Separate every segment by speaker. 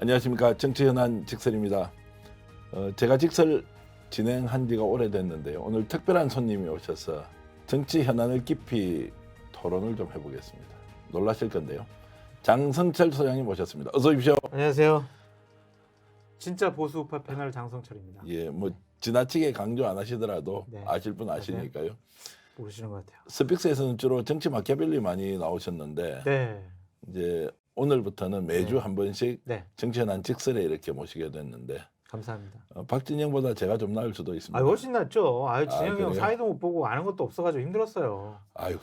Speaker 1: 안녕하십니까. 정치현안 직설입니다. 제가 직설 진행한 지가 오래됐는데요. 오늘 특별한 손님이 오셔서 정치 현안을 깊이 토론을 좀 해보겠습니다. 놀라실 건데요. 장성철 소장님 모셨습니다. 어서 오십시오.
Speaker 2: 안녕하세요. 진짜 보수 우파 패널 장성철입니다.
Speaker 1: 예, 뭐 지나치게 강조 안 하시더라도
Speaker 2: 네.
Speaker 1: 아실 분 아시니까요.
Speaker 2: 모르시는 것 같아요.
Speaker 1: 스픽스에서는 주로 정치 마키아벨리 많이 나오셨는데
Speaker 2: 네.
Speaker 1: 이제 오늘부터는 매주
Speaker 2: 네.
Speaker 1: 한 번씩
Speaker 2: 네.
Speaker 1: 정치 현안 직설에 이렇게 모시게 됐는데
Speaker 2: 감사합니다.
Speaker 1: 박진영보다 제가 좀 나을 수도 있습니다.
Speaker 2: 훨씬 낫죠. 진영이 형
Speaker 1: 그래요?
Speaker 2: 사회도 못 보고 아는 것도 없어가지고 힘들었어요.
Speaker 1: 아이고,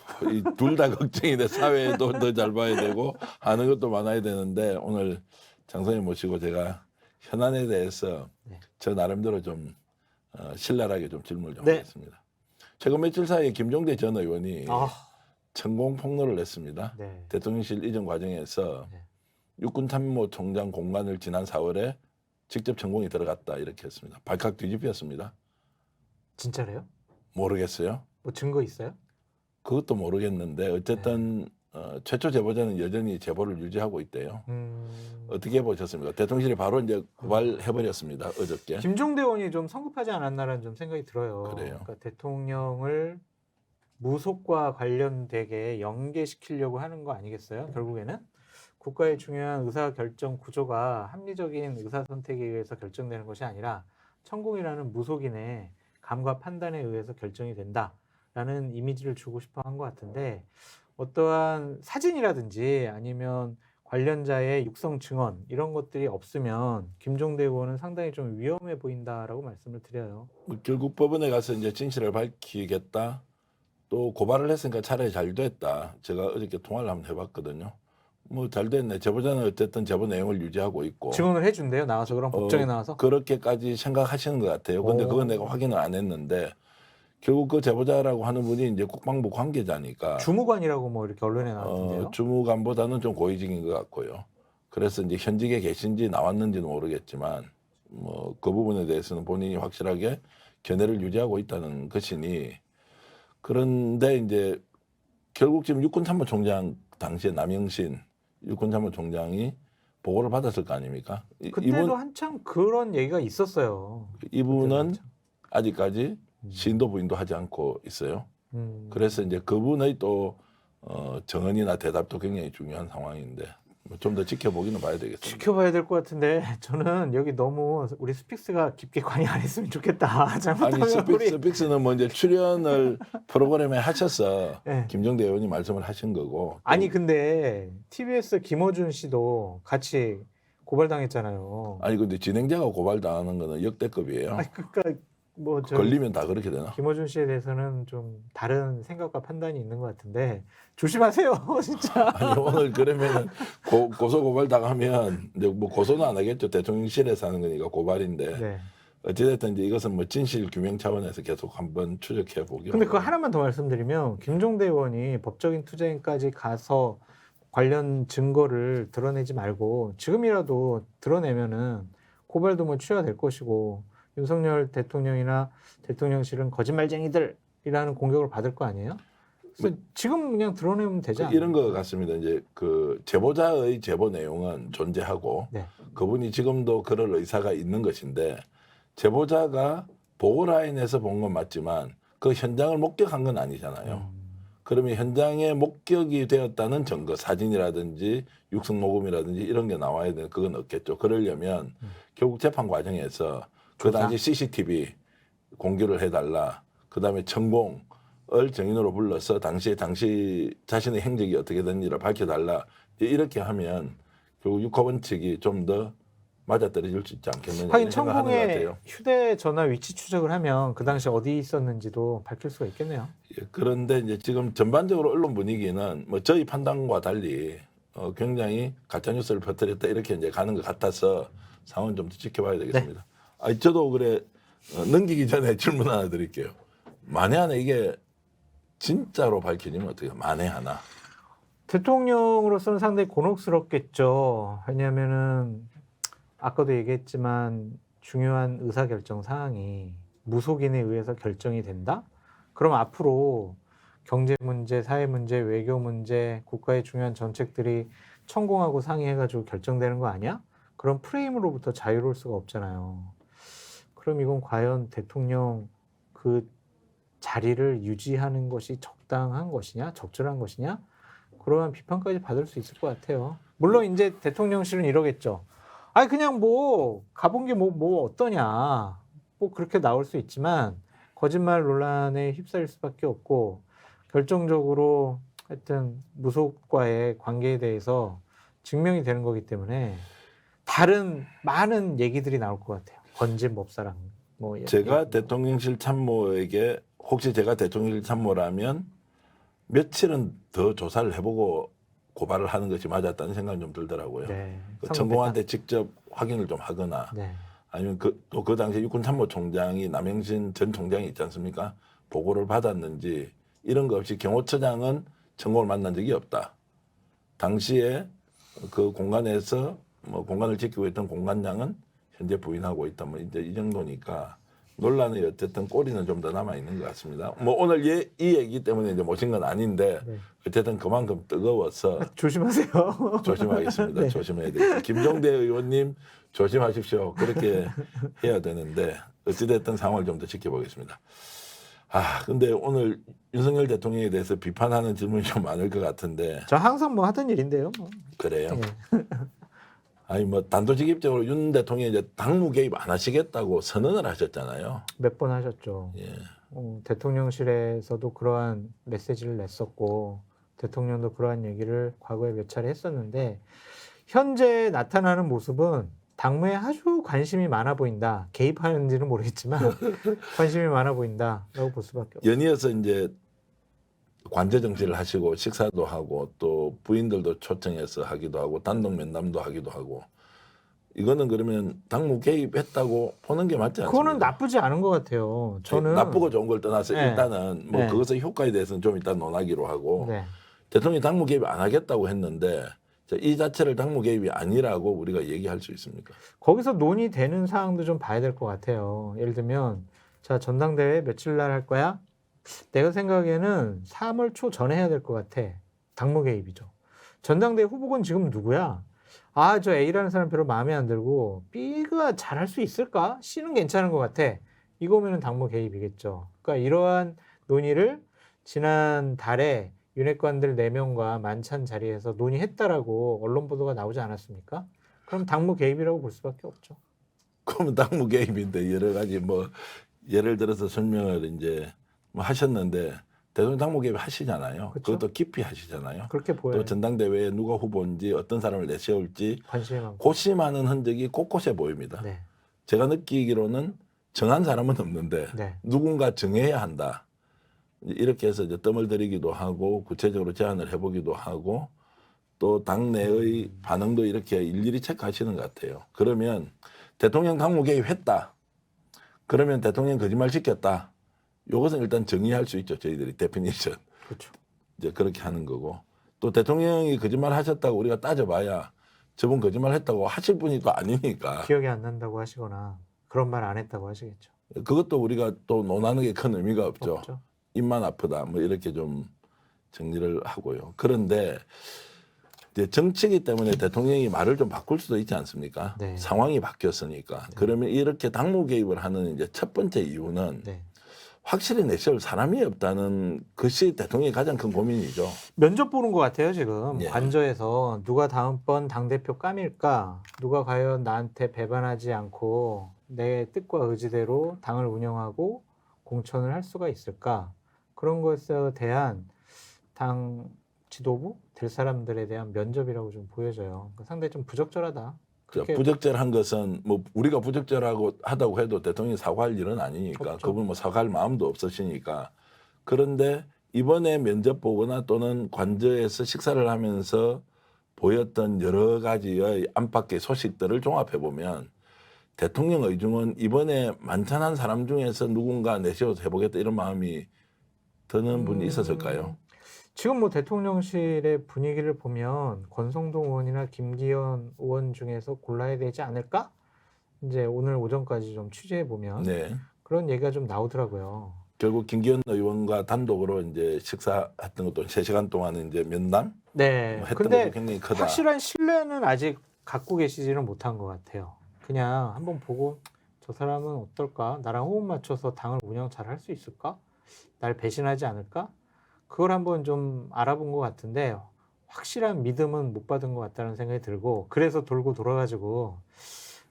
Speaker 1: 둘 다 걱정이 돼. 사회도 더 잘 봐야 되고 하는 것도 많아야 되는데 오늘 장선님 모시고 제가 현안에 대해서
Speaker 2: 네.
Speaker 1: 저 나름대로 좀 신랄하게 좀 질문을 좀
Speaker 2: 네.
Speaker 1: 하겠습니다. 최근 며칠 사이에 김종대 전 의원이
Speaker 2: 아,
Speaker 1: 천공 폭로를 했습니다.
Speaker 2: 네.
Speaker 1: 대통령실 이전 과정에서
Speaker 2: 네.
Speaker 1: 육군참모총장 공간을 지난 4월에 직접 천공이 들어갔다 이렇게 했습니다. 발칵 뒤집혔습니다.
Speaker 2: 진짜래요?
Speaker 1: 모르겠어요.
Speaker 2: 뭐 증거 있어요?
Speaker 1: 그것도 모르겠는데 어쨌든 최초 제보자는 여전히 제보를 유지하고 있대요. 어떻게 보셨습니까? 대통령실이 바로 이제 고발해버렸습니다. 어저께.
Speaker 2: 김종대 의원이 좀 성급하지 않았나라는 좀 생각이 들어요.
Speaker 1: 그래요.
Speaker 2: 그러니까 대통령을 무속과 관련되게 연계시키려고 하는 거 아니겠어요? 결국에는 국가의 중요한 의사결정 구조가 합리적인 의사선택에 의해서 결정되는 것이 아니라 천공이라는 무속인의 감과 판단에 의해서 결정이 된다라는 이미지를 주고 싶어 한 것 같은데, 어떠한 사진이라든지 아니면 관련자의 육성 증언 이런 것들이 없으면 김종대 의원은 상당히 좀 위험해 보인다라고 말씀을 드려요.
Speaker 1: 결국 법원에 가서 이제 진실을 밝히겠다. 또 고발을 했으니까 차라리 잘 됐다. 제가 어저께 통화를 한번 해봤거든요. 뭐 잘 됐네. 제보자는 어쨌든 제보 내용을 유지하고 있고.
Speaker 2: 증언을 해준대요. 나와서 그럼 법정에 나와서.
Speaker 1: 그렇게까지 생각하시는 것 같아요. 근데
Speaker 2: 오.
Speaker 1: 그건 내가 확인을 안 했는데 결국 그 제보자라고 하는 분이 이제 국방부 관계자니까.
Speaker 2: 주무관이라고 뭐 이렇게 언론에 나왔던데요.
Speaker 1: 주무관보다는 좀 고위직인 것 같고요. 그래서 이제 현직에 계신지 나왔는지는 모르겠지만 뭐 그 부분에 대해서는 본인이 확실하게 견해를 유지하고 있다는 것이니, 그런데 이제 결국 지금 육군참모총장 당시에 남영신 육군참모총장이 보고를 받았을 거 아닙니까?
Speaker 2: 그때도 한참 그런 얘기가 있었어요.
Speaker 1: 이분은
Speaker 2: 그때도
Speaker 1: 아직까지 시인도 부인도 하지 않고 있어요.
Speaker 2: 한참.
Speaker 1: 그래서 이제 그분의 또 정언이나 대답도 굉장히 중요한 상황인데 좀 더 지켜보기는 봐야 되겠습니다.
Speaker 2: 지켜봐야 될 것 같은데 저는 여기 너무 우리 스픽스가 깊게 관여 안 했으면 좋겠다.
Speaker 1: 아니
Speaker 2: 잘못하면 우리
Speaker 1: 스픽스는 뭐 이제 출연을 프로그램에 하셔서
Speaker 2: 네.
Speaker 1: 김종대 의원이 말씀을 하신 거고.
Speaker 2: 아니 근데 TBS 김어준 씨도 같이 고발당했잖아요.
Speaker 1: 아니 근데 진행자가 고발당하는 거는 역대급이에요.
Speaker 2: 아니 그러니까 뭐
Speaker 1: 걸리면 다 그렇게 되나?
Speaker 2: 김어준 씨에 대해서는 좀 다른 생각과 판단이 있는 것 같은데 조심하세요, 진짜.
Speaker 1: 아니 오늘 그러면은 고소 고발 당하면 이제 뭐 고소는 안 하겠죠. 대통령실에서 하는 거니까 고발인데.
Speaker 2: 네.
Speaker 1: 어찌됐든 이제 이것은 뭐 진실 규명 차원에서 계속 한번 추적해 보기.
Speaker 2: 근데 그거 하나만 더 말씀드리면 김종대 의원이 법적인 투쟁까지 가서 관련 증거를 드러내지 말고 지금이라도 드러내면은 고발도 뭐 취하될 것이고 윤석열 대통령이나 대통령실은 거짓말쟁이들이라는 공격을 받을 거 아니에요? 그래서 지금 그냥 드러내면 되지 않나요?
Speaker 1: 이런 것 같습니다. 이제 그 제보자의 제보 내용은 존재하고
Speaker 2: 네.
Speaker 1: 그분이 지금도 그럴 의사가 있는 것인데, 제보자가 보고 라인에서 본 건 맞지만 그 현장을 목격한 건 아니잖아요. 그러면 현장에 목격이 되었다는 증거, 사진이라든지 육성 녹음이라든지 이런 게 나와야 되는, 그건 없겠죠. 그러려면 결국 재판 과정에서 그 당시 CCTV 공개를 해달라. 그 다음에 천공을 증인으로 불러서 당시 자신의 행적이 어떻게 됐는지를 밝혀달라. 이렇게 하면 결국 육하원 측이 좀 더 맞아떨어질 수 있지 않겠느냐.
Speaker 2: 하긴
Speaker 1: 생각하는 것
Speaker 2: 천공의
Speaker 1: 같아요.
Speaker 2: 휴대전화 위치 추적을 하면 그 당시 어디 있었는지도 밝힐 수가 있겠네요.
Speaker 1: 예, 그런데 이제 지금 전반적으로 언론 분위기는 뭐 저희 판단과 달리 굉장히 가짜 뉴스를 퍼뜨렸다 이렇게 이제 가는 것 같아서 상황 좀 더 지켜봐야 되겠습니다. 저도 그래 넘기기 전에 질문 하나 드릴게요. 만에 하나 이게 진짜로 밝혀지면 어떻게 해요? 만에 하나.
Speaker 2: 대통령으로서는 상당히 곤혹스럽겠죠. 왜냐하면은 아까도 얘기했지만 중요한 의사결정 사항이 무속인에 의해서 결정이 된다? 그럼 앞으로 경제 문제, 사회 문제, 외교 문제, 국가의 중요한 정책들이 천공하고 상의해가지고 결정되는 거 아니야? 그런 프레임으로부터 자유로울 수가 없잖아요. 그럼 이건 과연 대통령 그 자리를 유지하는 것이 적당한 것이냐, 적절한 것이냐, 그러한 비판까지 받을 수 있을 것 같아요. 물론 이제 대통령실은 이러겠죠. 아니 그냥 뭐 가본 게 뭐 어떠냐, 뭐 그렇게 나올 수 있지만 거짓말 논란에 휩싸일 수밖에 없고 결정적으로 하여튼 무속과의 관계에 대해서 증명이 되는 거기 때문에 다른 많은 얘기들이 나올 것 같아요. 건진 법사랑 뭐
Speaker 1: 제가 대통령실 참모에게 혹시 제가 대통령실 참모라면 며칠은 더 조사를 해보고 고발을 하는 것이 맞았다는 생각이 좀 들더라고요.
Speaker 2: 네,
Speaker 1: 그 천공한테 직접 확인을 좀 하거나
Speaker 2: 네,
Speaker 1: 아니면 또 그 당시에 육군참모총장이 남영신 전 총장이 있지 않습니까? 보고를 받았는지 이런 거 없이 경호처장은 천공을 만난 적이 없다. 당시에 그 공간에서 뭐 공간을 지키고 있던 공간장은 현재 부인하고 있다. 뭐 이제 이 정도니까 논란이 어쨌든 꼬리는 좀 더 남아 있는 것 같습니다. 뭐 오늘 이 얘기 때문에 이제 모신 건 아닌데
Speaker 2: 네.
Speaker 1: 어쨌든 그만큼 뜨거워서
Speaker 2: 조심하세요.
Speaker 1: 조심하겠습니다.
Speaker 2: 네.
Speaker 1: 조심해야 돼요. 김종대 의원님 조심하십시오. 그렇게 해야 되는데 어찌됐든 상황을 좀 더 지켜보겠습니다. 근데 오늘 윤석열 대통령에 대해서 비판하는 질문이 좀 많을 것 같은데
Speaker 2: 저 항상 뭐 하던 일인데요. 뭐.
Speaker 1: 그래요?
Speaker 2: 네.
Speaker 1: 아니 뭐 단도직입적으로 윤 대통령이 이제 당무 개입 안 하시겠다고 선언을 하셨잖아요.
Speaker 2: 몇 번 하셨죠.
Speaker 1: 예.
Speaker 2: 대통령실에서도 그러한 메시지를 냈었고 대통령도 그러한 얘기를 과거에 몇 차례 했었는데 현재 나타나는 모습은 당무에 아주 관심이 많아 보인다. 개입하는지는 모르겠지만 관심이 많아 보인다라고 볼 수밖에 없어요.
Speaker 1: 연이어서 이제 관저 정치를 하시고 식사도 하고 또 부인들도 초청해서 하기도 하고 단독 면담도 하기도 하고 이거는 그러면 당무 개입했다고 보는 게 맞지 않습니까?
Speaker 2: 그거는 나쁘지 않은 것 같아요. 저는
Speaker 1: 나쁘고 좋은 걸 떠나서
Speaker 2: 네.
Speaker 1: 일단은 뭐
Speaker 2: 네.
Speaker 1: 그것의 효과에 대해서는 좀 이따 논하기로 하고
Speaker 2: 네.
Speaker 1: 대통령이 당무 개입 안 하겠다고 했는데 이 자체를 당무 개입이 아니라고 우리가 얘기할 수 있습니까?
Speaker 2: 거기서 논의되는 사항도 좀 봐야 될 것 같아요. 예를 들면 자 전당대회 며칠 날 할 거야? 내가 생각에는 3월 초 전에 해야 될 것 같아. 당무 개입이죠. 전당대회 후보군 지금 누구야? 저 A라는 사람 별로 마음에 안 들고 B가 잘할 수 있을까? C는 괜찮은 것 같아. 이거면은 당무 개입이겠죠. 그러니까 이러한 논의를 지난 달에 윤핵관들 4명과 만찬 자리에서 논의했다라고 언론 보도가 나오지 않았습니까? 그럼 당무 개입이라고 볼 수밖에 없죠.
Speaker 1: 그러면 당무 개입인데 여러 가지 뭐 예를 들어서 설명을 이제 뭐 하셨는데 대통령 당무 개입 하시잖아요.
Speaker 2: 그쵸?
Speaker 1: 그것도 깊이 하시잖아요.
Speaker 2: 그렇게 보여요.
Speaker 1: 또 전당대회에 누가 후보인지 어떤 사람을 내세울지
Speaker 2: 관심이 많고.
Speaker 1: 고심하는 흔적이 곳곳에 보입니다.
Speaker 2: 네.
Speaker 1: 제가 느끼기로는 정한 사람은 없는데
Speaker 2: 네.
Speaker 1: 누군가 정해야 한다. 이렇게 해서 이제 뜸을 들이기도 하고 구체적으로 제안을 해보기도 하고 또 당내의 반응도 이렇게 일일이 체크하시는 것 같아요. 그러면 대통령 당무 개입했다. 그러면 대통령 거짓말 시켰다. 이것은 일단 정의할 수 있죠. 저희들이 데피니션.
Speaker 2: 그렇죠.
Speaker 1: 이제 그렇게 하는 거고 또 대통령이 거짓말 하셨다고 우리가 따져봐야 저분 거짓말 했다고 하실 분이 또 아니니까
Speaker 2: 기억이 안 난다고 하시거나 그런 말 안 했다고 하시겠죠.
Speaker 1: 그것도 우리가 또 논하는 게 큰 의미가 없죠.
Speaker 2: 없죠.
Speaker 1: 입만 아프다 뭐 이렇게 좀 정리를 하고요. 그런데 이제 정치이기 때문에 대통령이 말을 좀 바꿀 수도 있지 않습니까?
Speaker 2: 네.
Speaker 1: 상황이 바뀌었으니까. 그러면 이렇게 당무 개입을 하는 이제 첫 번째 이유는
Speaker 2: 네.
Speaker 1: 확실히 내세울 사람이 없다는 것이 대통령의 가장 큰 고민이죠.
Speaker 2: 면접 보는 것 같아요 지금.
Speaker 1: 예.
Speaker 2: 관저에서 누가 다음번 당대표 까밀까? 누가 과연 나한테 배반하지 않고 내 뜻과 의지대로 당을 운영하고 공천을 할 수가 있을까? 그런 것에 대한 당 지도부 될 사람들에 대한 면접이라고 좀 보여져요. 그러니까 상당히 좀 부적절하다. 그렇게
Speaker 1: 부적절한 것은 뭐 우리가 부적절하고 하다고 해도 대통령이 사과할 일은 아니니까
Speaker 2: 없죠.
Speaker 1: 그분 뭐 사과할 마음도 없으시니까 그런데 이번에 면접 보거나 또는 관저에서 식사를 하면서 보였던 여러 가지의 안팎의 소식들을 종합해 보면 대통령 의중은 이번에 만찬한 사람 중에서 누군가 내세워서 해보겠다 이런 마음이 드는 분이 있었을까요?
Speaker 2: 지금 뭐 대통령실의 분위기를 보면 권성동 의원이나 김기현 의원 중에서 골라야 되지 않을까? 이제 오늘 오전까지 좀 취재해 보면
Speaker 1: 네.
Speaker 2: 그런 얘기가 좀 나오더라고요.
Speaker 1: 결국 김기현 의원과 단독으로 이제 식사했던 것도 3시간 동안 이제 면담
Speaker 2: 네.
Speaker 1: 했던
Speaker 2: 근데
Speaker 1: 것도 굉장히 크다.
Speaker 2: 확실한 신뢰는 아직 갖고 계시지는 못한 것 같아요. 그냥 한번 보고 저 사람은 어떨까? 나랑 호흡 맞춰서 당을 운영 잘 할 수 있을까? 날 배신하지 않을까? 그걸 한번 좀 알아본 것 같은데 확실한 믿음은 못 받은 것 같다는 생각이 들고 그래서 돌고 돌아가지고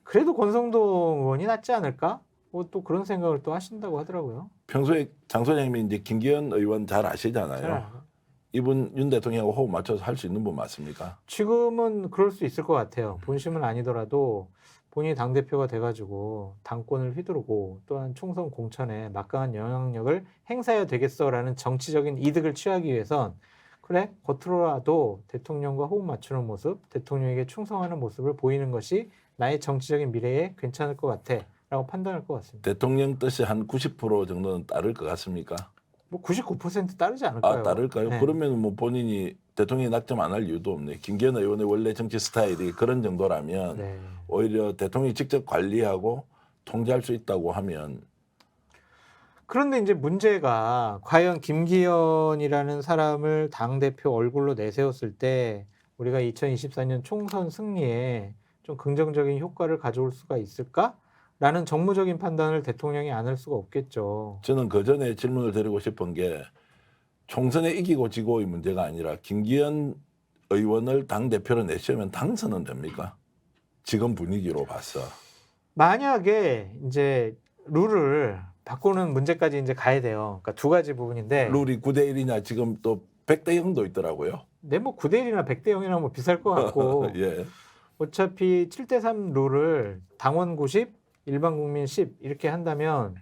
Speaker 2: 그래도 권성동 의원이 낫지 않을까? 뭐 또 그런 생각을 또 하신다고 하더라고요.
Speaker 1: 평소에 장 소장님이 이제 김기현 의원 잘
Speaker 2: 잘
Speaker 1: 아시잖아요.
Speaker 2: 알아요.
Speaker 1: 이분 윤 대통령하고 호흡 맞춰서 할 수 있는 분 맞습니까?
Speaker 2: 지금은 그럴 수 있을 것 같아요. 본심은 아니더라도 본인이 당대표가 돼가지고 당권을 휘두르고 또한 총선 공천에 막강한 영향력을 행사해야 되겠어라는 정치적인 이득을 취하기 위해선 그래 겉으로라도 대통령과 호흡 맞추는 모습, 대통령에게 충성하는 모습을 보이는 것이 나의 정치적인 미래에 괜찮을 것 같아 라고 판단할 것 같습니다.
Speaker 1: 대통령 뜻이 한 90% 정도는 따를 것 같습니까?
Speaker 2: 뭐 99% 따르지 않을까요?
Speaker 1: 따를까요?
Speaker 2: 네.
Speaker 1: 그러면 뭐 본인이 대통령이 낙점 안 할 이유도 없네. 김기현 의원의 원래 정치 스타일이 그런 정도라면
Speaker 2: 네.
Speaker 1: 오히려 대통령이 직접 관리하고 통제할 수 있다고 하면
Speaker 2: 그런데 이제 문제가 과연 김기현이라는 사람을 당대표 얼굴로 내세웠을 때 우리가 2024년 총선 승리에 좀 긍정적인 효과를 가져올 수가 있을까라는 정무적인 판단을 대통령이 안 할 수가 없겠죠.
Speaker 1: 저는 그 전에 질문을 드리고 싶은 게 총선에 이기고 지고의 문제가 아니라 김기현 의원을 당대표로 내세우면 당선은 됩니까? 지금 분위기로 봐서.
Speaker 2: 만약에 이제 룰을 바꾸는 문제까지 이제 가야 돼요. 그러니까 두 가지 부분인데
Speaker 1: 룰이 9대 1이냐 지금 또 100대 0도 있더라고요.
Speaker 2: 네, 뭐 9대 1이나 100대 0이나 뭐 비쌀 것 같고
Speaker 1: 예.
Speaker 2: 어차피 7대 3 룰을 당원 90, 일반 국민 10 이렇게 한다면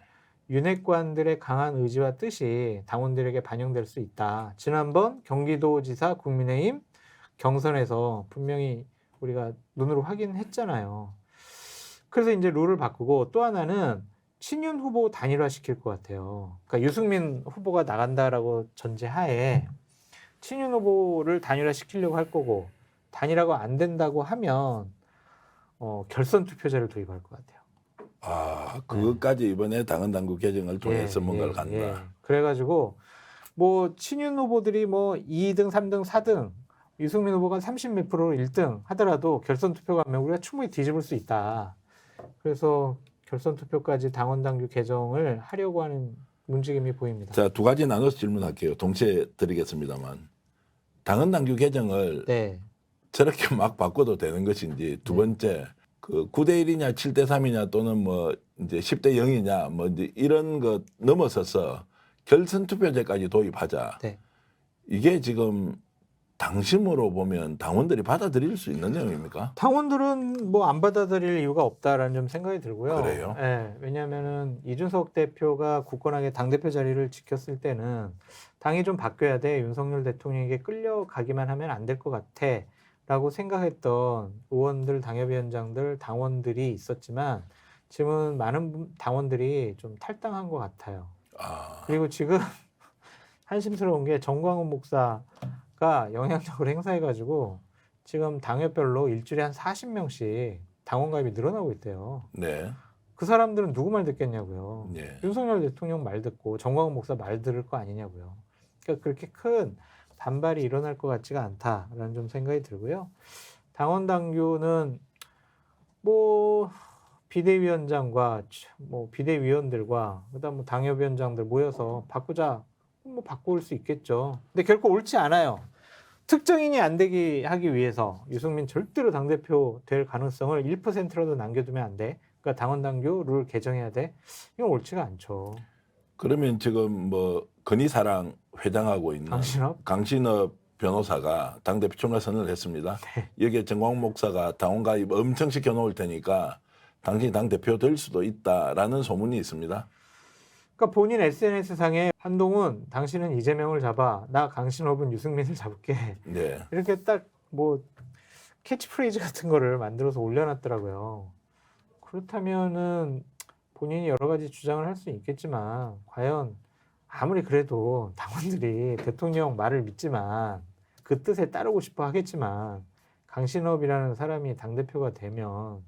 Speaker 2: 윤핵관들의 강한 의지와 뜻이 당원들에게 반영될 수 있다. 지난번 경기도지사 국민의힘 경선에서 분명히 우리가 눈으로 확인했잖아요. 그래서 이제 룰을 바꾸고 또 하나는 친윤 후보 단일화시킬 것 같아요. 그러니까 유승민 후보가 나간다라고 전제하에 친윤 후보를 단일화시키려고 할 거고 단일화가 안 된다고 하면 결선 투표제를 도입할 것 같아요.
Speaker 1: 그것까지 이번에 당헌당규 개정을 통해서 뭔가를 간다.
Speaker 2: 그래가지고 뭐 친윤 후보들이 뭐 2등, 3등, 4등 유승민 후보가 30몇 프로 1등 하더라도 결선 투표가 하면 우리가 충분히 뒤집을 수 있다. 그래서 결선 투표까지 당헌당규 개정을 하려고 하는 움직임이 보입니다.
Speaker 1: 자, 두 가지 나눠서 질문할게요. 동시에 드리겠습니다만. 당헌당규 개정을
Speaker 2: 네.
Speaker 1: 저렇게 막 바꿔도 되는 것인지 두 번째 그 9대 1이냐 7대 3이냐 또는 뭐 이제 10대 0이냐 뭐 이제 이런 것 넘어서서 결선 투표제까지 도입하자.
Speaker 2: 네.
Speaker 1: 이게 지금 당심으로 보면 당원들이 받아들일 수 있는 내용입니까?
Speaker 2: 당원들은 뭐 안 받아들일 이유가 없다라는 좀 생각이 들고요.
Speaker 1: 그래요?
Speaker 2: 네, 왜냐하면은 이준석 대표가 굳건하게 당대표 자리를 지켰을 때는 당이 좀 바뀌어야 돼. 윤석열 대통령에게 끌려가기만 하면 안 될 것 같아. 라고 생각했던 의원들, 당협위원장들, 당원들이 있었지만 지금은 많은 당원들이 좀 탈당한 것 같아요. 그리고 지금 한심스러운 게 정광훈 목사가 영향력을 행사해가지고 지금 당협별로 일주일에 한 40명씩 당원 가입이 늘어나고 있대요.
Speaker 1: 네.
Speaker 2: 그 사람들은 누구 말 듣겠냐고요.
Speaker 1: 네.
Speaker 2: 윤석열 대통령 말 듣고 정광훈 목사 말 들을 거 아니냐고요. 그러니까 그렇게 큰 반발이 일어날 것 같지가 않다라는 좀 생각이 들고요. 당원 당규는 뭐 비대위원장과 뭐 비대위원들과 그다음 뭐 당협위원장들 모여서 바꾸자 뭐 바꿀 수 있겠죠. 근데 결코 옳지 않아요. 특정인이 안 되게 하기 위해서 유승민 절대로 당대표 될 가능성을 1%라도 남겨두면 안 돼. 그러니까 당원 당규 룰 개정해야 돼. 이건 옳지가 않죠.
Speaker 1: 그러면 지금 뭐 건희사랑 회장하고 있는 강신업 변호사가 당대표 총괄 선언을 했습니다.
Speaker 2: 네.
Speaker 1: 여기에 정광훈 목사가 당원 가입 엄청 시켜놓을 테니까 당신이 당대표 될 수도 있다라는 소문이 있습니다.
Speaker 2: 그러니까 본인 SNS상에 한동훈 당신은 이재명을 잡아 나 강신업은 유승민을 잡을게
Speaker 1: 네.
Speaker 2: 이렇게 딱 뭐 캐치프레이즈 같은 거를 만들어서 올려놨더라고요. 그렇다면은 본인이 여러 가지 주장을 할 수 있겠지만 과연 아무리 그래도 당원들이 대통령 말을 믿지만 그 뜻에 따르고 싶어 하겠지만 강신업이라는 사람이 당대표가 되면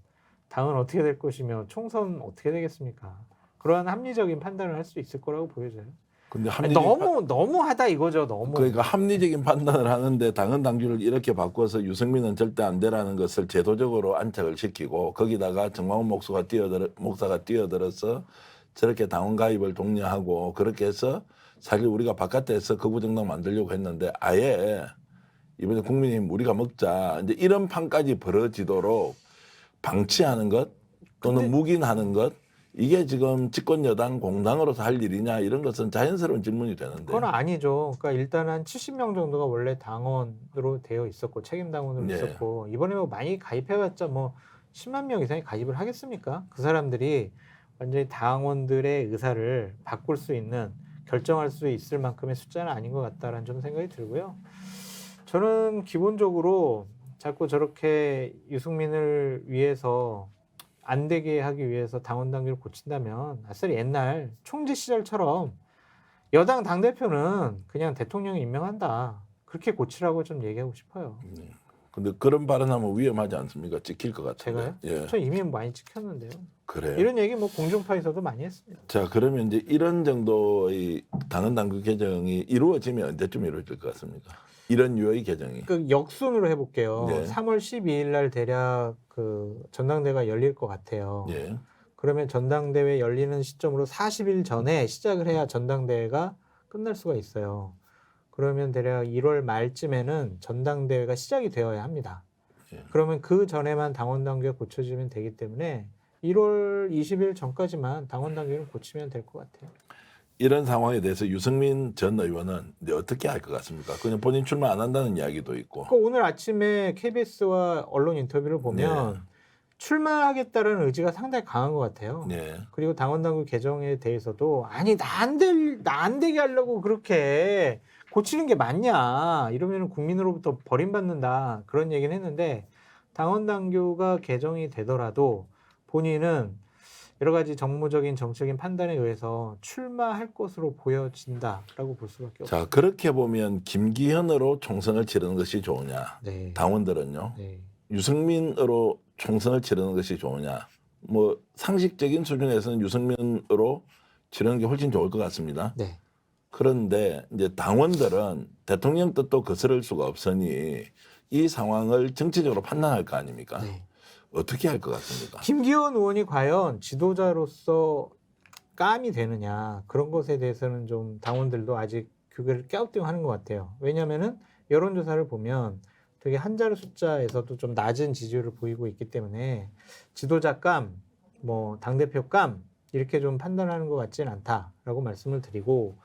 Speaker 2: 당은 어떻게 될 것이며 총선 어떻게 되겠습니까? 그러한 합리적인 판단을 할 수 있을 거라고 보여져요.
Speaker 1: 근데
Speaker 2: 아니, 너무하다 이거죠. 너무.
Speaker 1: 그러니까 합리적인 판단을 하는데 당헌 당규를 이렇게 바꿔서 유승민은 절대 안 되라는 것을 제도적으로 안착을 시키고 거기다가 정광훈 목사가 뛰어들어서 저렇게 당원 가입을 독려하고 그렇게 해서 사실 우리가 바깥에서 거부정당 만들려고 했는데 아예 이번에 국민의힘 우리가 먹자 이제 이런 판까지 벌어지도록 방치하는 것 또는
Speaker 2: 근데-
Speaker 1: 묵인하는 것 이게 지금 집권 여당 공당으로서 할 일이냐 이런 것은 자연스러운 질문이 되는데.
Speaker 2: 그건 아니죠. 그러니까 일단 한 70명 정도가 원래 당원으로 되어 있었고 책임 당원으로
Speaker 1: 네.
Speaker 2: 있었고 이번에 뭐 많이 가입해봤자 뭐 10만 명 이상이 가입을 하겠습니까? 그 사람들이 완전히 당원들의 의사를 바꿀 수 있는 결정할 수 있을 만큼의 숫자는 아닌 것 같다라는 좀 생각이 들고요. 저는 기본적으로 자꾸 저렇게 유승민을 위해서 안 되게 하기 위해서 당원 당규를 고친다면 아싸리 옛날 총재 시절처럼 여당 당대표는 그냥 대통령이 임명한다. 그렇게 고치라고 좀 얘기하고 싶어요.
Speaker 1: 근데 그런 발언하면 위험하지 않습니까? 찍힐 것 같은데.
Speaker 2: 제가요?
Speaker 1: 예.
Speaker 2: 저 이미 많이 찍혔는데요.
Speaker 1: 그래요.
Speaker 2: 이런 얘기 뭐 공중파에서도 많이 했습니다.
Speaker 1: 자, 그러면 이제 이런 정도의 당헌 당규 개정이 이루어지면 언제쯤 이루어질 것 같습니까? 이런 유의 개정이.
Speaker 2: 그 역순으로 해볼게요.
Speaker 1: 네.
Speaker 2: 3월 12일 날 대략 그 전당대회가 열릴 것 같아요.
Speaker 1: 예.
Speaker 2: 그러면 전당대회 열리는 시점으로 40일 전에 시작을 해야 전당대회가 끝날 수가 있어요. 그러면 대략 1월 말쯤에는 전당대회가 시작이 되어야 합니다.
Speaker 1: 예.
Speaker 2: 그러면 그 전에만 당원 당규가 고쳐지면 되기 때문에 1월 20일 전까지만 당원 당규를 고치면 될 것 같아요.
Speaker 1: 이런 상황에 대해서 유승민 전 의원은 이제 어떻게 할 것 같습니까? 그냥 본인 출마 안 한다는 이야기도 있고.
Speaker 2: 그 오늘 아침에 KBS와 언론 인터뷰를 보면 출마하겠다는 의지가 상당히 강한 것 같아요.
Speaker 1: 네.
Speaker 2: 그리고 당원당규 개정에 대해서도 아니 나 안 되게 하려고 그렇게 고치는 게 맞냐 이러면 국민으로부터 버림받는다 그런 얘기는 했는데 당원당규가 개정이 되더라도 본인은 여러 가지 정무적인 정책인 판단에 의해서 출마할 것으로 보여진다라고 볼 수밖에 없어요.
Speaker 1: 자, 그렇게 보면 김기현으로 총선을 치르는 것이 좋으냐?
Speaker 2: 네.
Speaker 1: 당원들은요.
Speaker 2: 네.
Speaker 1: 유승민으로 총선을 치르는 것이 좋으냐? 뭐 상식적인 수준에서는 유승민으로 치르는 게 훨씬 좋을 것 같습니다.
Speaker 2: 네.
Speaker 1: 그런데 이제 당원들은 대통령 뜻도 거스를 수가 없으니 이 상황을 정치적으로 판단할 거 아닙니까?
Speaker 2: 네.
Speaker 1: 어떻게 할 것 같습니까?
Speaker 2: 김기현 의원이 과연 지도자로서 감이 되느냐 그런 것에 대해서는 좀 당원들도 아직 교계를 갸우뚱하는 것 같아요. 왜냐하면은 여론조사를 보면 되게 한 자리 숫자에서도 좀 낮은 지지율을 보이고 있기 때문에 지도자 감, 뭐 당대표 감 이렇게 좀 판단하는 것 같지는 않다라고 말씀을 드리고